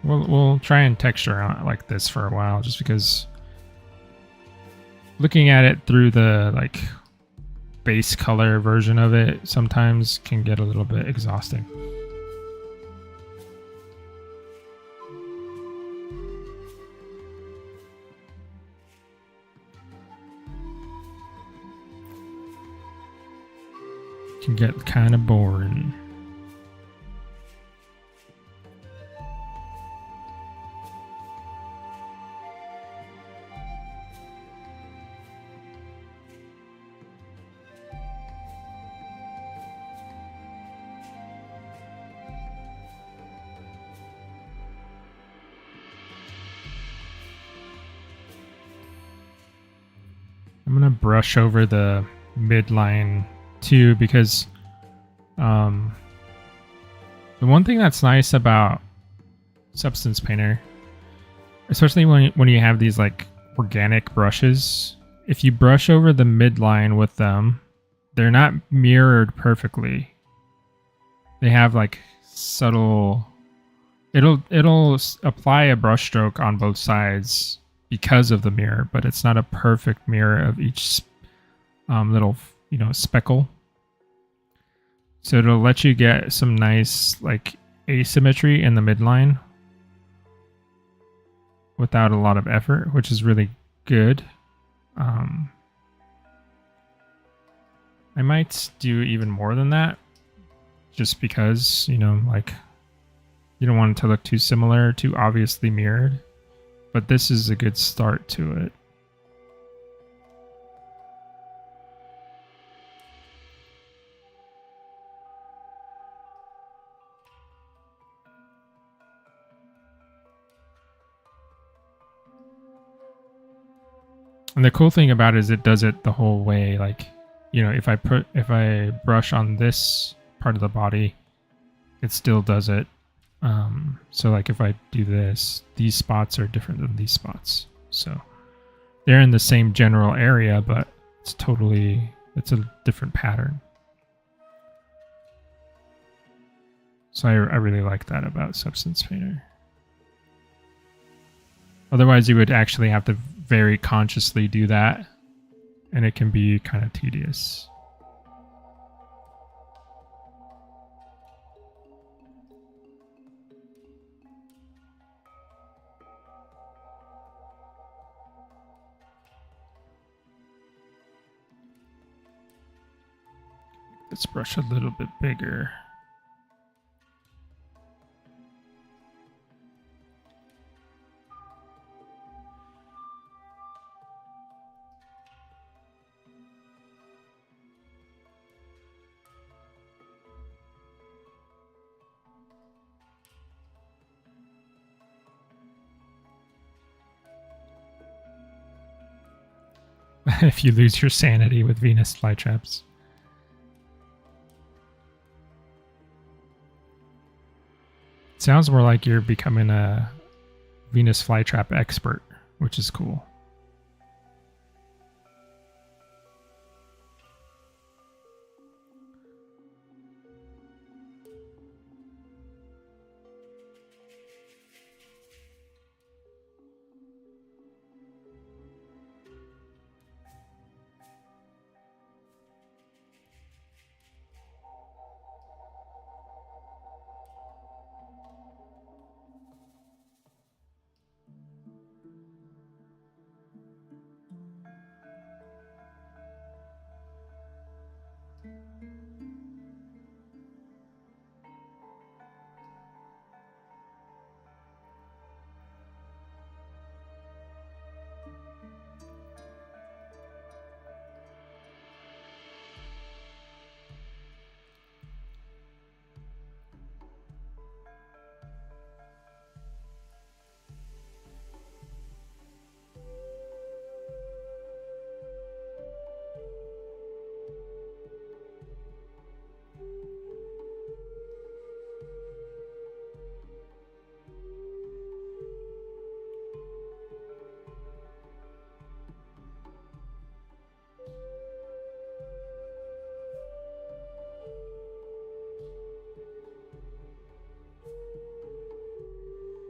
Speaker 1: We'll try and texture on it like this for a while, just because looking at it through the like base color version of it sometimes can get a little bit exhausting. Can get kind of boring. I'm gonna brush over the midline too, because the one thing that's nice about Substance Painter, especially when you have these like organic brushes, if you brush over the midline with them, they're not mirrored perfectly. They have like subtle. It'll apply a brush stroke on both sides because of the mirror, but it's not a perfect mirror of each little, speckle. So it'll let you get some nice like asymmetry in the midline without a lot of effort, which is really good. I might do even more than that, just because, like, you don't want it to look too similar, too obviously mirrored. but this is a good start to it. And the cool thing about it is it does it the whole way. Like, you know, if I brush on this part of the body, it still does it. So like if I do this, these spots are different than these spots. So they're in the same general area, but it's a different pattern. So I really like that about Substance Painter. Otherwise, you would actually have to very consciously do that, and it can be kind of tedious. Let's brush a little bit bigger. If you lose your sanity with Venus flytraps. It sounds more like you're becoming a Venus flytrap expert, which is cool.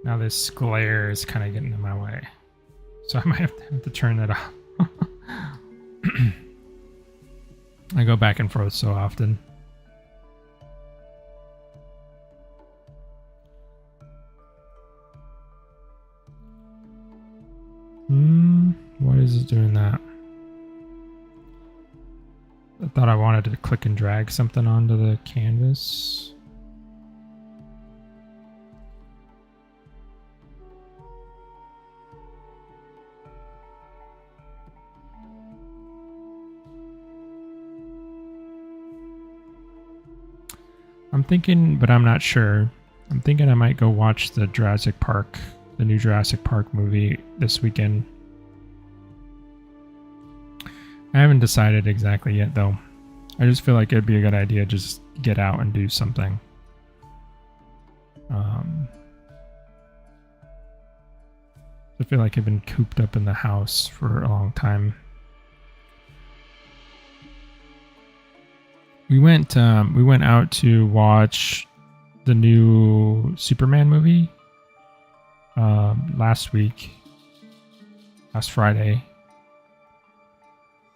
Speaker 1: Now this glare is kind of getting in my way, so I might have to turn that off. I go back and forth so often. Why is it doing that? I thought I wanted to click and drag something onto the canvas. I'm thinking, but I'm not sure. I'm thinking I might go watch the new Jurassic Park movie this weekend. I haven't decided exactly yet, though. I just feel like it'd be a good idea to just get out and do something. I feel like I've been cooped up in the house for a long time. We went out to watch the new Superman movie last Friday.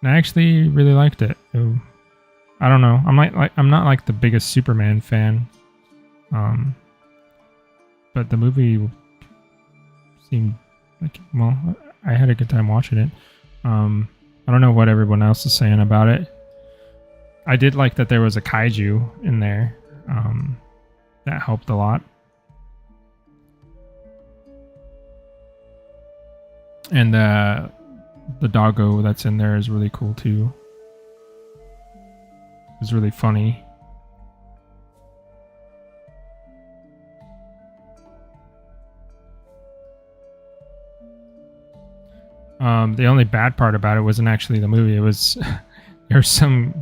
Speaker 1: And I actually really liked it. I don't know. I'm not like the biggest Superman fan. But the movie seemed like, well, I had a good time watching it. I don't know what everyone else is saying about it. I did like that there was a kaiju in there. That helped a lot. And the doggo that's in there is really cool too. It's really funny. The only bad part about it wasn't actually the movie. It was there's some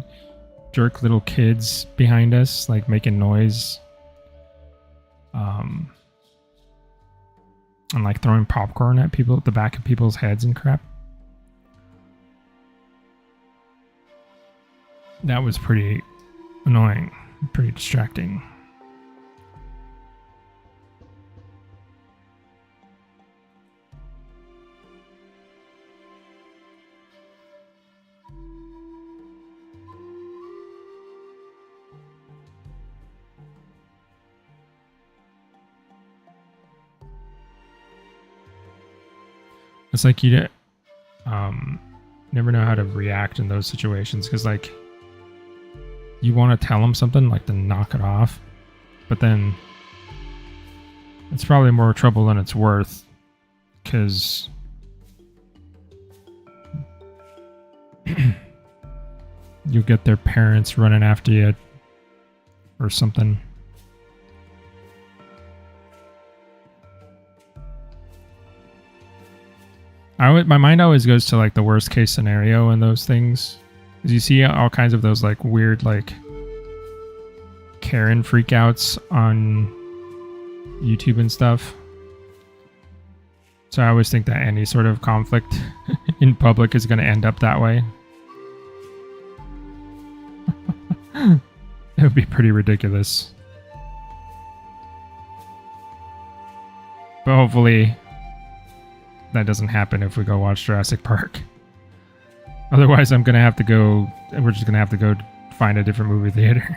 Speaker 1: jerk little kids behind us, like making noise, and like throwing popcorn at people at the back of people's heads and crap. That was pretty annoying, pretty distracting. It's like you never know how to react in those situations because, like, you want to tell them something, like to knock it off, but then it's probably more trouble than it's worth because you'll get their parents running after you or something. My mind always goes to like the worst case scenario in those things, because you see all kinds of those like weird like Karen freakouts on YouTube and stuff. So I always think that any sort of conflict in public is going to end up that way. It would be pretty ridiculous. But hopefully that doesn't happen if we go watch Jurassic Park. Otherwise, we're just gonna have to go find a different movie theater.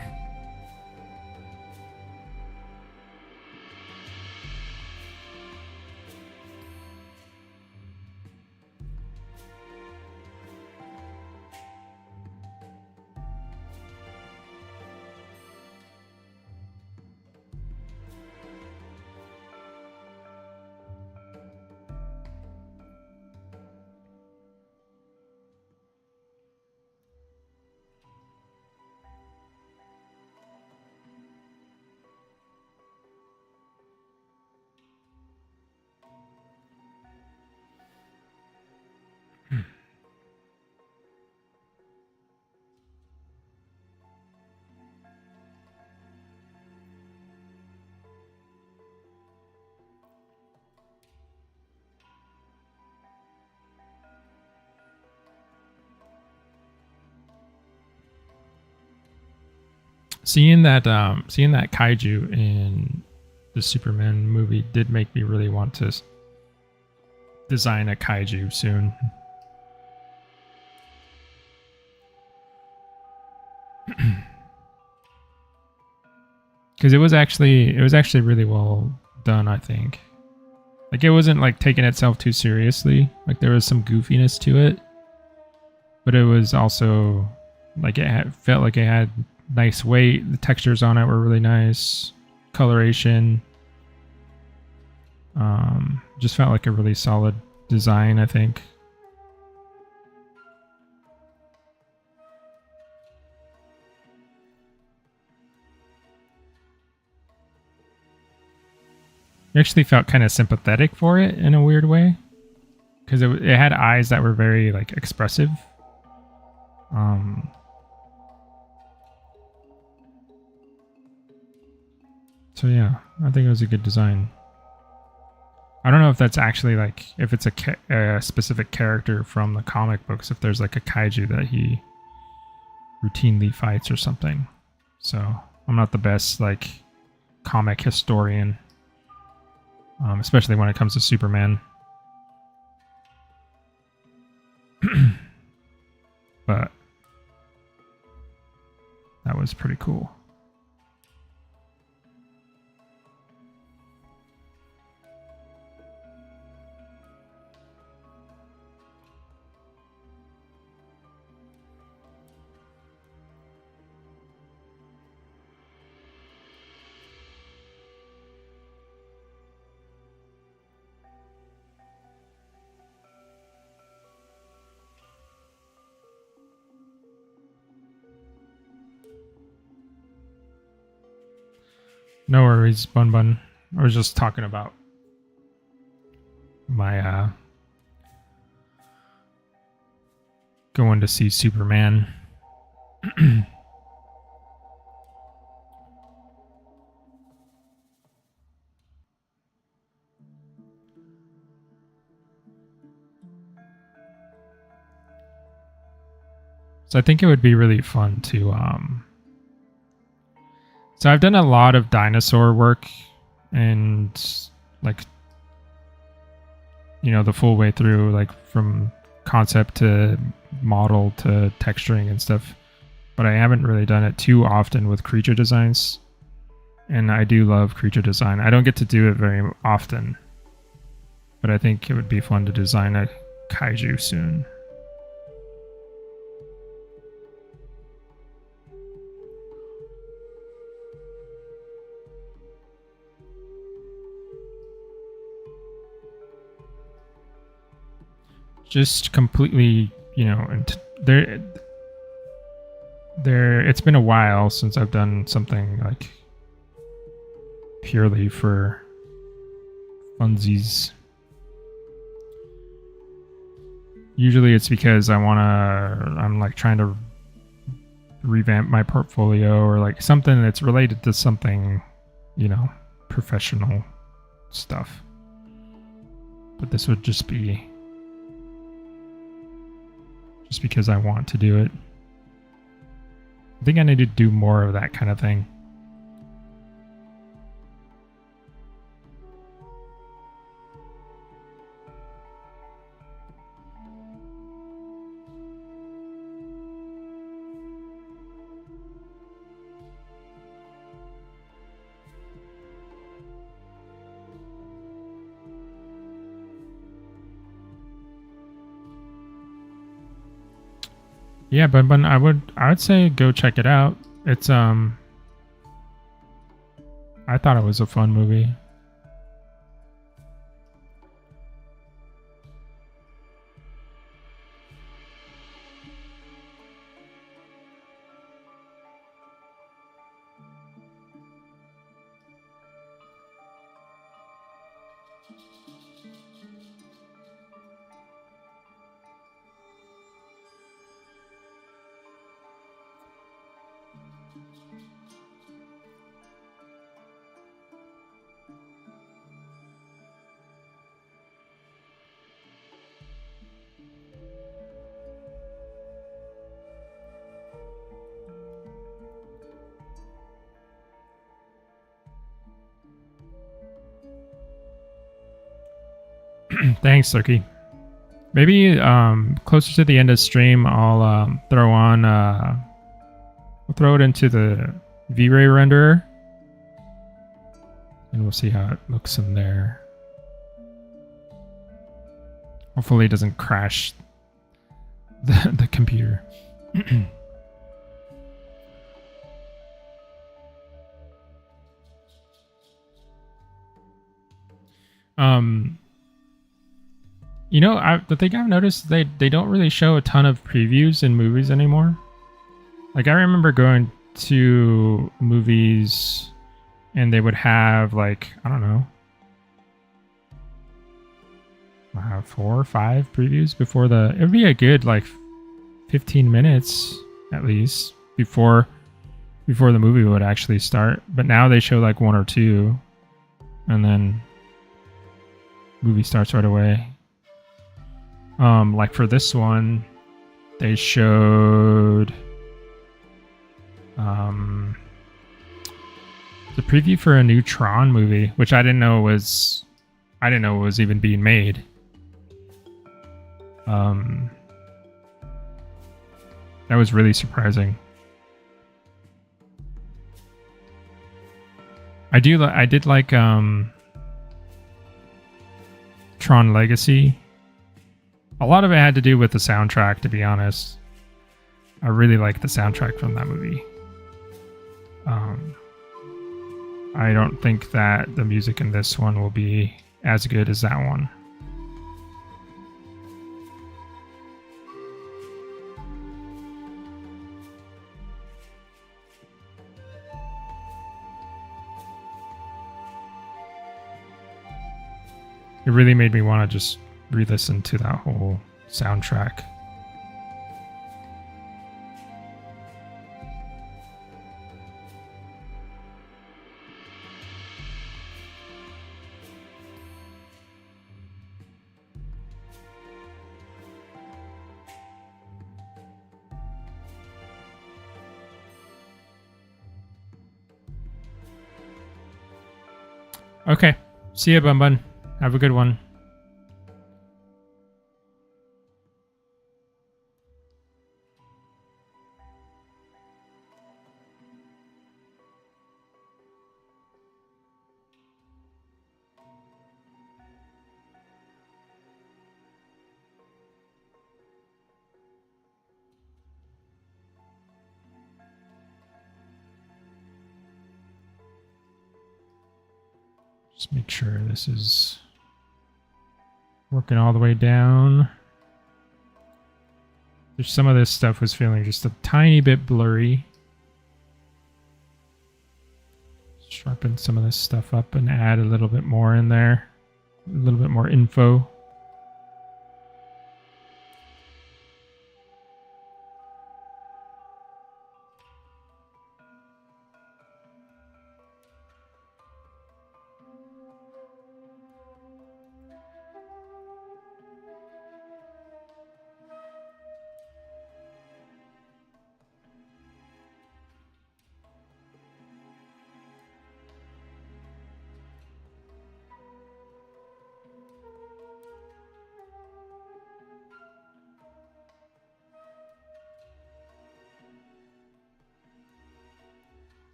Speaker 1: Seeing that kaiju in the Superman movie did make me really want to design a kaiju soon. Because it was actually really well done, I think. Like, it wasn't like taking itself too seriously. Like, there was some goofiness to it, but it was also like felt like it had nice weight. The textures on it were really nice. Coloration. Just felt like a really solid design, I think. I actually felt kind of sympathetic for it in a weird way, because it had eyes that were very like expressive. So yeah, I think it was a good design. I don't know if that's actually like if it's a specific character from the comic books, if there's like a kaiju that he routinely fights or something. So I'm not the best like comic historian. Especially when it comes to Superman. But that was pretty cool. No worries, Bun Bun. I was just talking about my going to see Superman. So I think it would be really fun to so I've done a lot of dinosaur work and like the full way through, like from concept to model to texturing and stuff. But I haven't really done it too often with creature designs. And I do love creature design. I don't get to do it very often. But I think it would be fun to design a kaiju soon. Just completely, and there it's been a while since I've done something like purely for funsies. Usually it's because I'm like trying to revamp my portfolio or like something that's related to something, professional stuff. But this would just be because I want to do it. I think I need to do more of that kind of thing. Yeah, but I would say go check it out. It's I thought it was a fun movie. Thanks, Turkey. Maybe closer to the end of stream, I'll throw on. We'll throw it into the V-Ray renderer, and we'll see how it looks in there. Hopefully, it doesn't crash the computer. The thing I've noticed, they don't really show a ton of previews in movies anymore. Like I remember going to movies and they would have like, I don't know, 4 or 5 previews before it would be a good like 15 minutes at least before the movie would actually start. But now they show like 1 or 2 and then movie starts right away. Like for this one, they showed the preview for a new Tron movie, which I didn't know was even being made. That was really surprising. I did like Tron Legacy. A lot of it had to do with the soundtrack, to be honest. I really like the soundtrack from that movie. I don't think that the music in this one will be as good as that one. It really made me want to just re-listen to that whole soundtrack. Okay. See ya, Bun Bun. Have a good one. Just make sure this is working all the way down. There's some of this stuff was feeling just a tiny bit blurry. Sharpen some of this stuff up and add a little bit more in there. A little bit more info.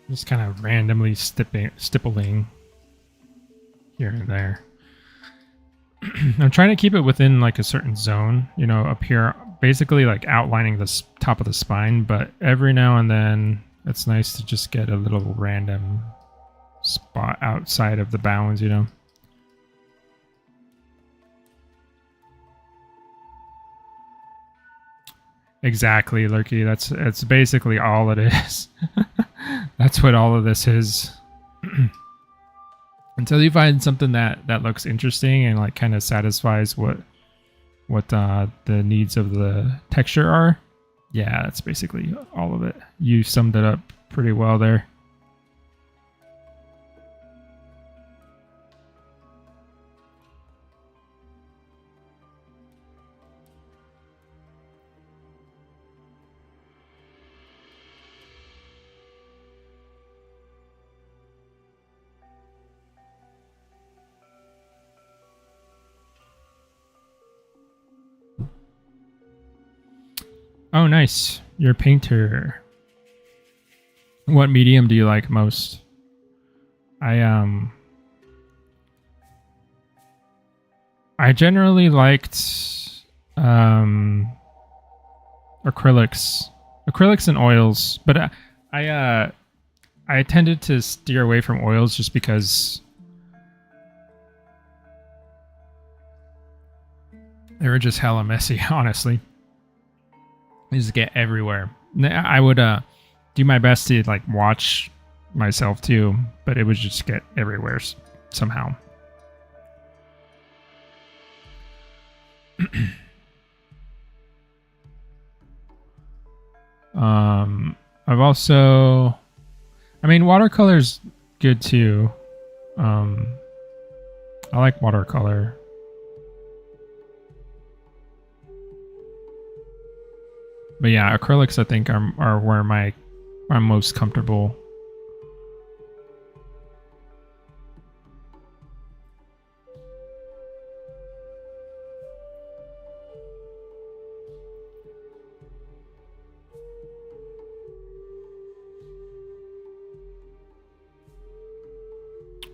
Speaker 1: Just kind of randomly stippling here and there. I'm trying to keep it within like a certain zone, you know, up here, basically like outlining the top of the spine, but every now and then it's nice to just get a little random spot outside of the bounds, you know. Exactly, Lurky. That's basically all it is. That's what all of this is. Until you find something that looks interesting and like kind of satisfies what the needs of the texture are. Yeah, that's basically all of it. You summed it up pretty well there. Oh, nice. You're a painter. What medium do you like most? I generally liked acrylics and oils, but I tended to steer away from oils just because they were just hella messy, honestly. They just get everywhere. I would do my best to like watch myself too, but it would just get everywhere somehow. I've also, I mean, watercolor's good too. I like watercolor. But yeah, acrylics I think are where I'm most comfortable.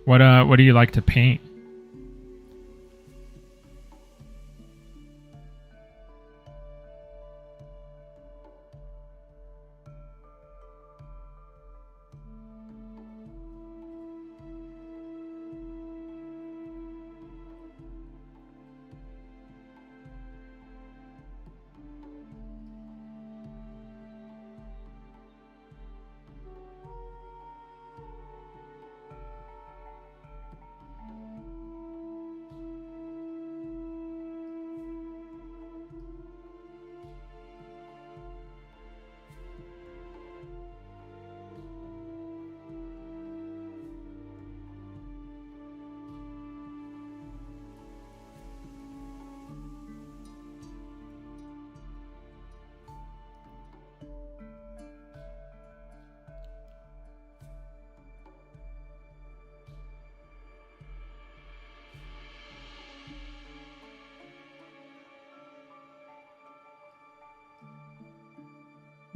Speaker 1: What do you like to paint?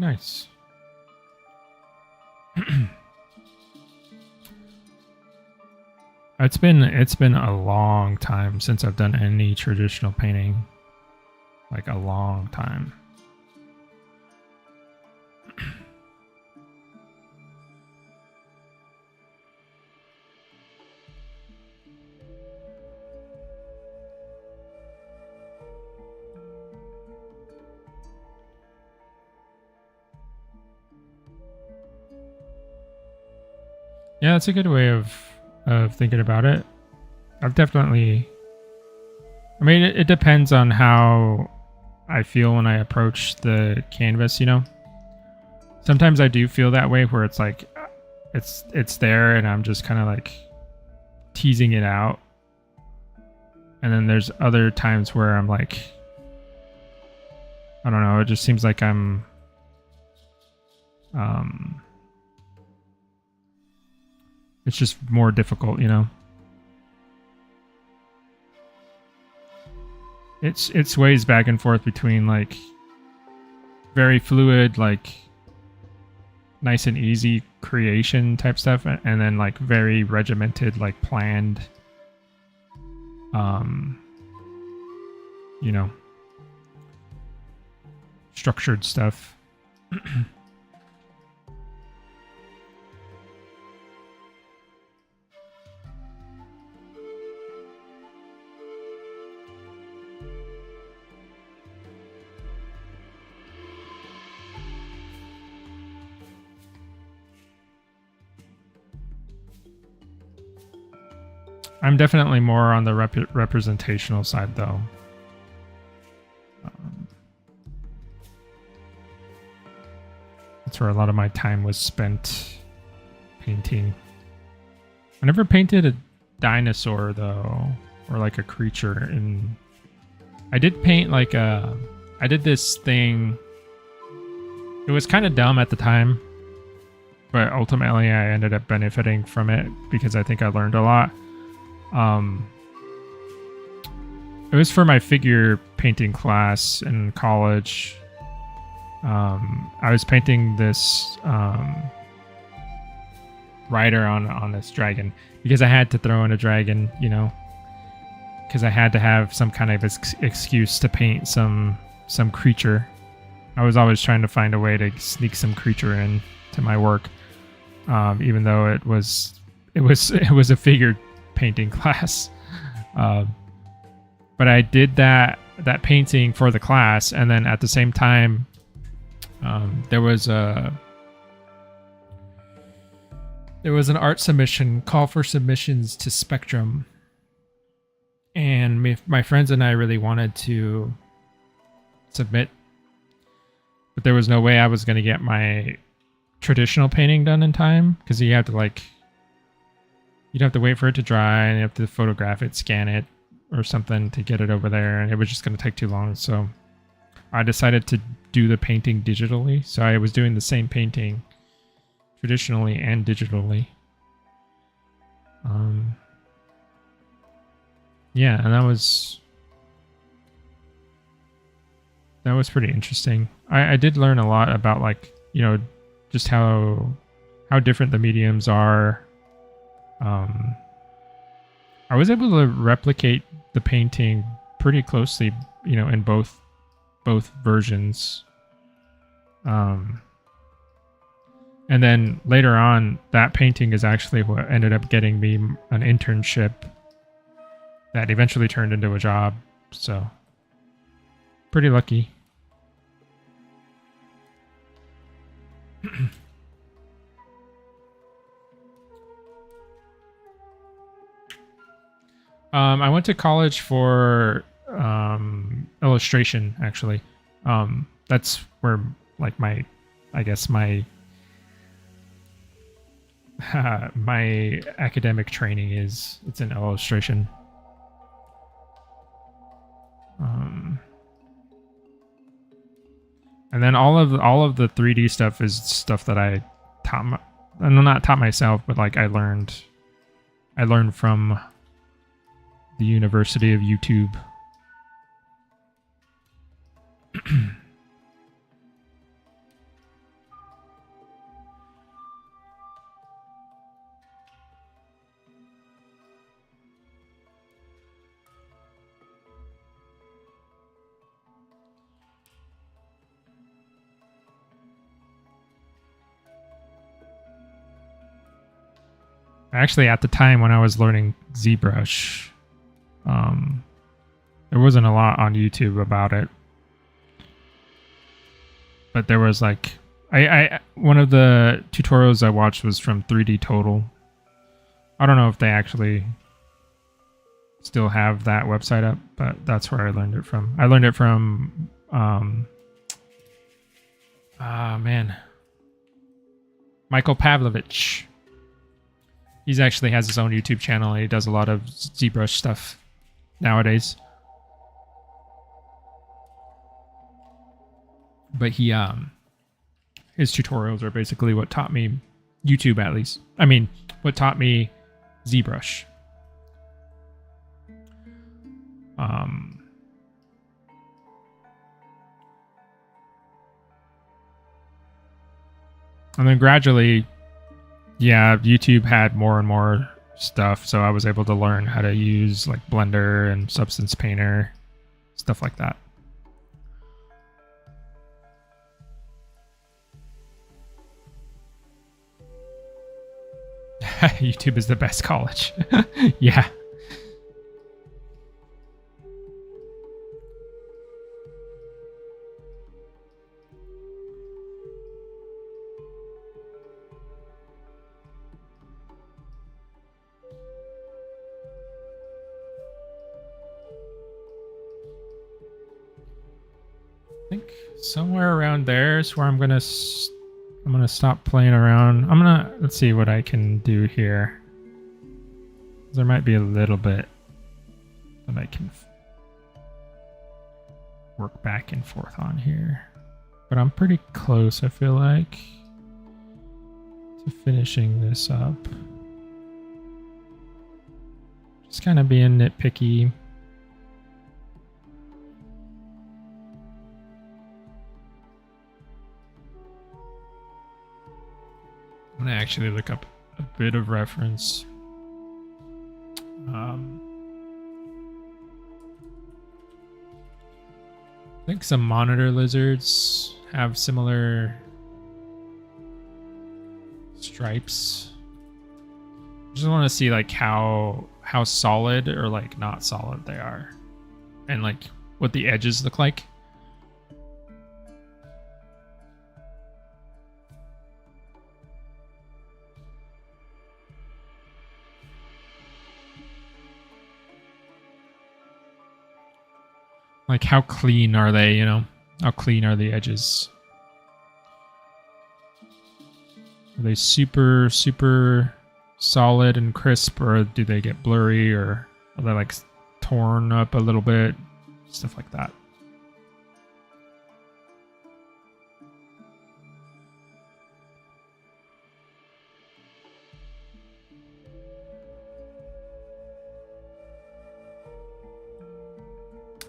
Speaker 1: Nice. It's been a long time since I've done any traditional painting. Like a long time. Yeah, that's a good way of thinking about it. I've definitely... I mean, it depends on how I feel when I approach the canvas, you know? Sometimes I do feel that way where it's like, it's there and I'm just kind of like teasing it out. And then there's other times where I'm like, I don't know, it just seems like I'm... it's just more difficult, you know? It sways back and forth between like very fluid, like nice and easy creation type stuff, and then like very regimented, like planned, you know, structured stuff. I'm definitely more on the representational side, though. That's where a lot of my time was spent painting. I never painted a dinosaur, though, or like a creature. And I did paint like a... I did this thing. It was kind of dumb at the time, but ultimately I ended up benefiting from it because I think I learned a lot. It was for my figure painting class in college. I was painting this rider on this dragon because I had to throw in a dragon, you know, because I had to have some kind of excuse to paint some creature. I was always trying to find a way to sneak some creature in to my work, even though it was a figure painting class. But I did that painting for the class, and then at the same time there was an art submission call for submissions to Spectrum, and my friends and I really wanted to submit, but there was no way I was going to get my traditional painting done in time, because you have to like... You'd have to wait for it to dry, and you have to photograph it, scan it, or something to get it over there, and it was just going to take too long. So I decided to do the painting digitally. So I was doing the same painting traditionally and digitally. Yeah, and that was pretty interesting. I did learn a lot about, like, you know, just how different the mediums are. I was able to replicate the painting pretty closely, you know, in both versions. And then later on, that painting is actually what ended up getting me an internship that eventually turned into a job. So pretty lucky. I went to college for illustration, actually. That's where, like, my my academic training is. It's in illustration. And then all of the 3D stuff is stuff that I not taught myself, but like I learned from the University of YouTube. Actually, at the time when I was learning ZBrush, there wasn't a lot on YouTube about it. But there was like, one of the tutorials I watched was from 3D Total. I don't know if they actually still have that website up, but that's where I learned it from. I learned it from, Michael Pavlovich. He's actually has his own YouTube channel and he does a lot of ZBrush stuff nowadays. But he, his tutorials are basically what taught me YouTube, at least. I mean, what taught me ZBrush. And then gradually, yeah, YouTube had more and more stuff, so I was able to learn how to use like Blender and Substance Painter, stuff like that. YouTube is the best college. Yeah. I think somewhere around there is where I'm gonna stop playing around. Let's see what I can do here. There might be a little bit that I can work back and forth on here, but I'm pretty close, I feel like, to finishing this up. Just kind of being nitpicky. I'm gonna actually look up a bit of reference. I think some monitor lizards have similar stripes. I just want to see like how solid or like not solid they are, and like what the edges look like. Like how clean are they, you know? How clean are the edges? Are they super, super solid and crisp, or do they get blurry, or are they like torn up a little bit? Stuff like that.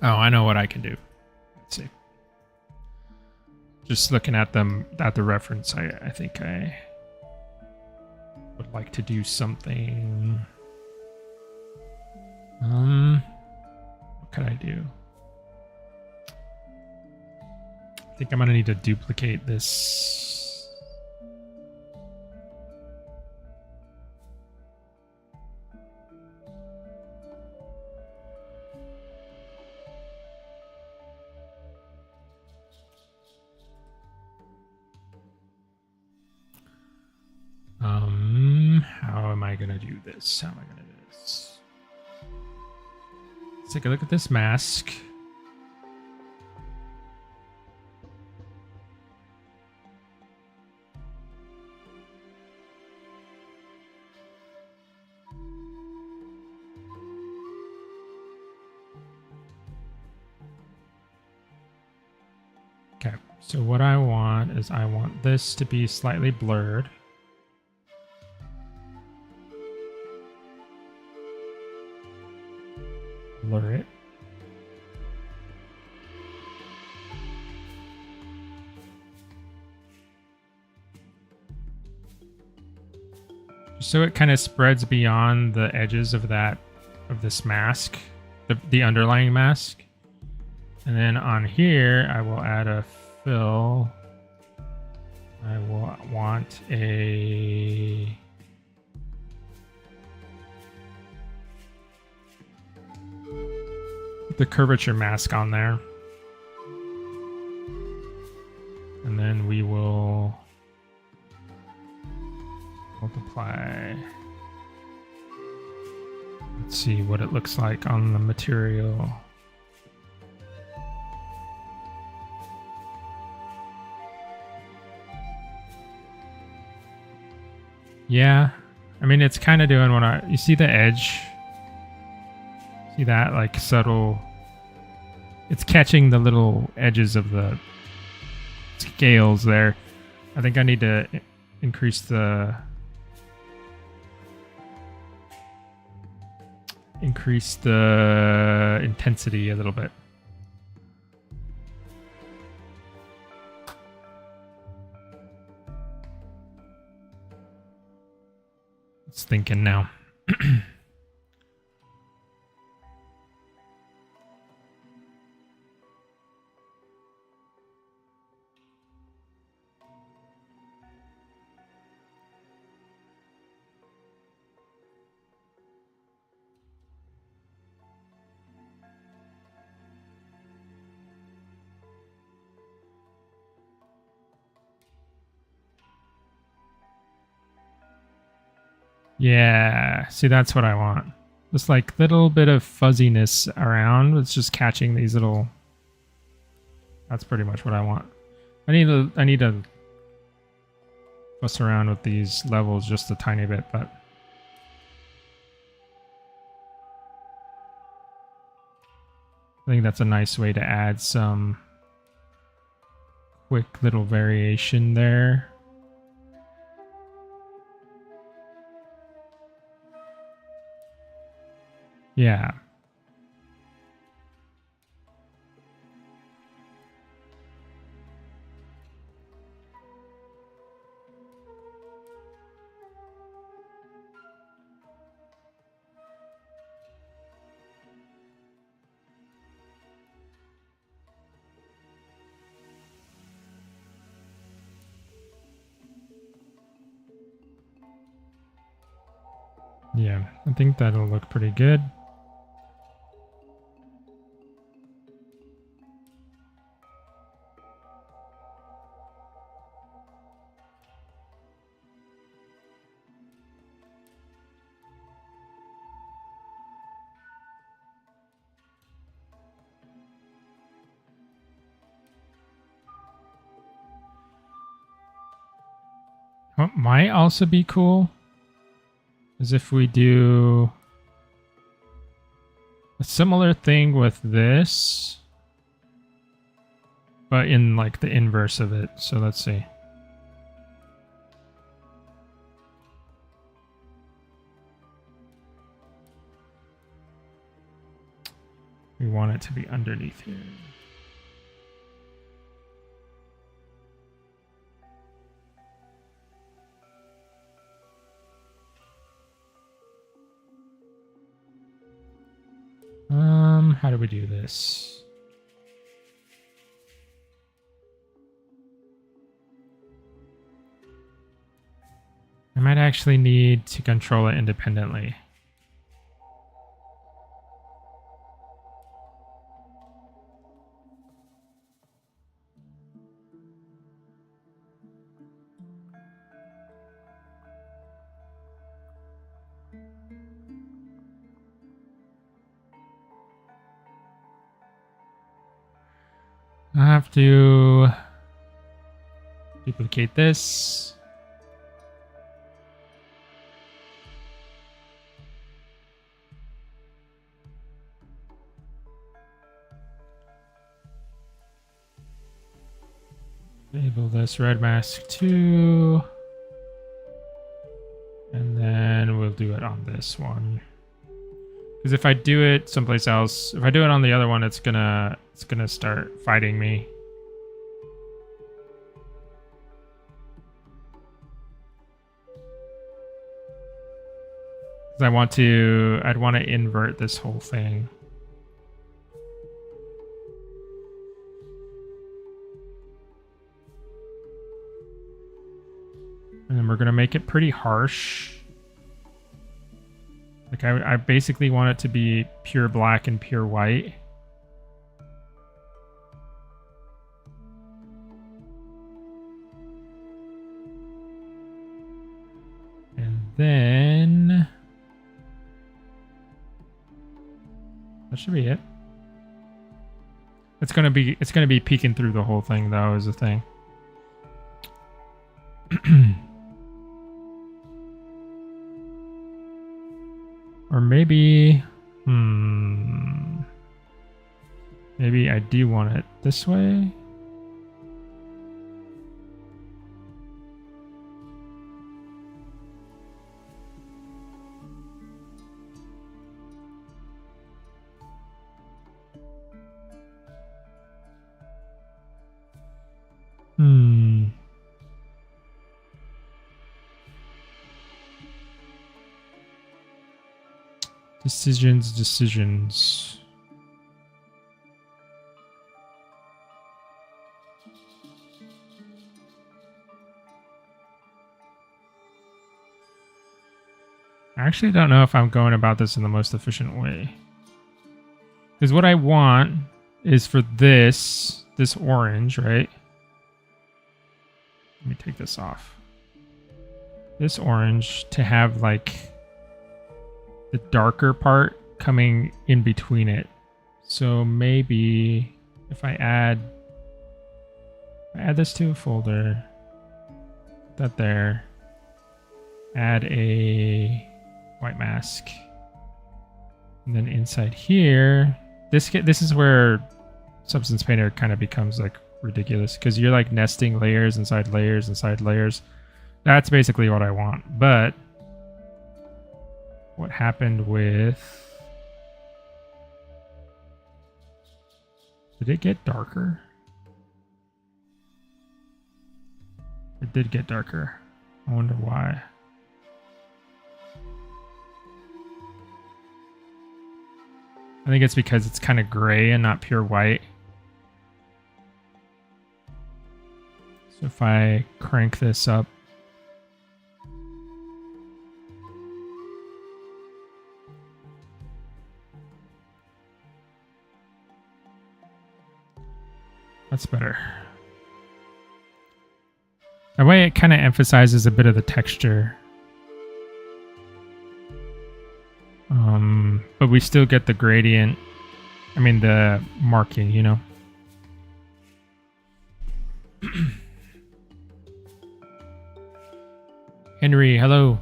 Speaker 1: Oh, I know what I can do. Let's see. Just looking at them, at the reference, I think I would like to do something. What could I do? I think I'm gonna need to duplicate this. How am I gonna do this? How am I gonna do this? Let's take a look at this mask. Okay, so what I want is I want this to be slightly blurred. Blur it. So it kind of spreads beyond the edges of this mask, the underlying mask. And then on here, I will add a fill. I will want a the curvature mask on there. And then we will multiply. Let's see what it looks like on the material. Yeah, I mean, it's kind of doing what you see the edge? See that, like, subtle, it's catching the little edges of the scales there. I think I need to increase the intensity a little bit. It's thinking now. Yeah, see, that's what I want. Just like little bit of fuzziness around. It's just catching these little. That's pretty much what I want. I need to fuss around with these levels just a tiny bit, but I think that's a nice way to add some quick little variation there. Yeah. Yeah, I think that'll look pretty good. What might also be cool is if we do a similar thing with this, but in like the inverse of it. So let's see. We want it to be underneath here. How do we do this? I might actually need to control it independently. I have to duplicate this. Enable this red mask too. And then we'll do it on this one. Because if I do it someplace else, if I do it on the other one, it's gonna start fighting me. Because I'd want to invert this whole thing. And then we're gonna make it pretty harsh. Like I basically want it to be pure black and pure white. then that should be it. It's gonna be peeking through the whole thing though, is the thing. Or maybe, maybe I do want it this way. Decisions. I actually don't know if I'm going about this in the most efficient way. Because what I want is for this orange, right? Let me take this off. This orange to have like the darker part coming in between it. So maybe if I add this to a folder, put that there, add a white mask, and then inside here, this is where Substance Painter kind of becomes like ridiculous because you're like nesting layers inside layers inside layers. That's basically what I want, but what happened with... Did it get darker? It did get darker. I wonder why. I think it's because it's kind of gray and not pure white. So if I crank this up, that's better. That way it kind of emphasizes a bit of the texture. But we still get the gradient. I mean the marking, you know. Henry, hello.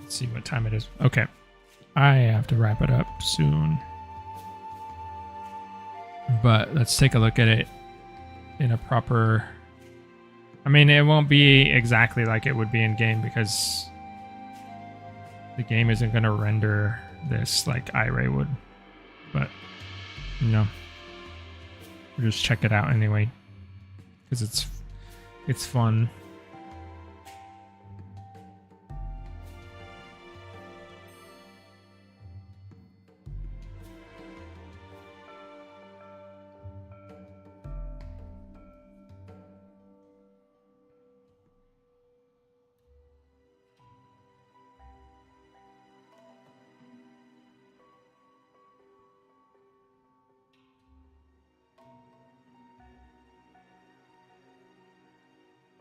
Speaker 1: See what time it is. Okay. I have to wrap it up soon. But let's take a look at it in a proper... I mean, it won't be exactly like it would be in game because the game isn't going to render this like iRay would. But, you know, we'll just check it out anyway because it's fun.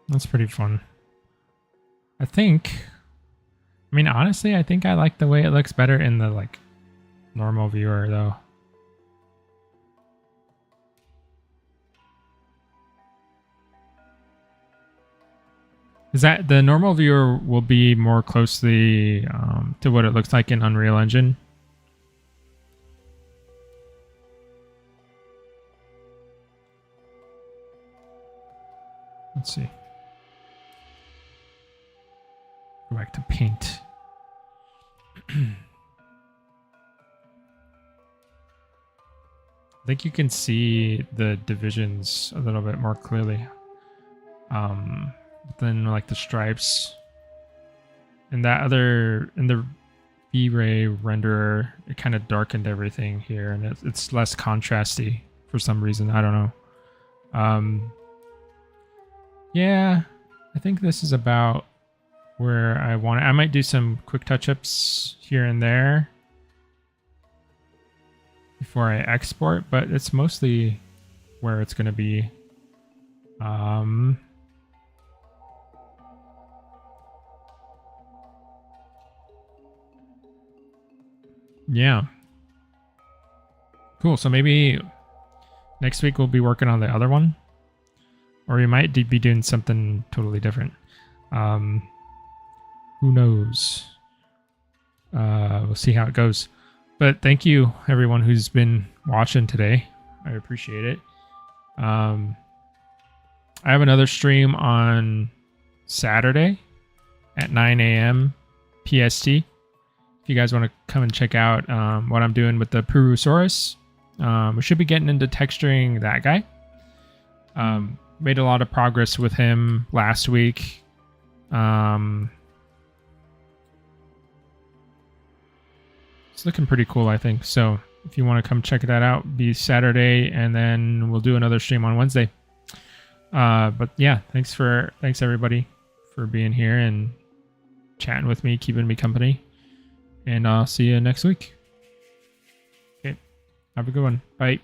Speaker 1: That's pretty fun. I mean, honestly, I think I like the way it looks better in the like normal viewer though. Is that the normal viewer will be more closely to what it looks like in Unreal Engine? Let's see. Go back to paint. I think you can see the divisions a little bit more clearly than like the stripes. And that other, in the V-Ray renderer, it kind of darkened everything here, and it's less contrasty for some reason. I don't know. Yeah, I think this is about where I want it. I might do some quick touch-ups here and there before I export, but it's mostly where it's going to be. Yeah. Cool. So maybe next week we'll be working on the other one, or we might be doing something totally different. Who knows? We'll see how it goes. But thank you, everyone who's been watching today. I appreciate it. I have another stream on Saturday at 9 a.m. PST. If you guys want to come and check out what I'm doing with the Purosaurus, we should be getting into texturing that guy. Made a lot of progress with him last week. It's looking pretty cool, I think. So if you want to come check that out, be Saturday, and then we'll do another stream on Wednesday. But yeah, thanks everybody for being here and chatting with me, keeping me company. And I'll see you next week. Okay, have a good one. Bye.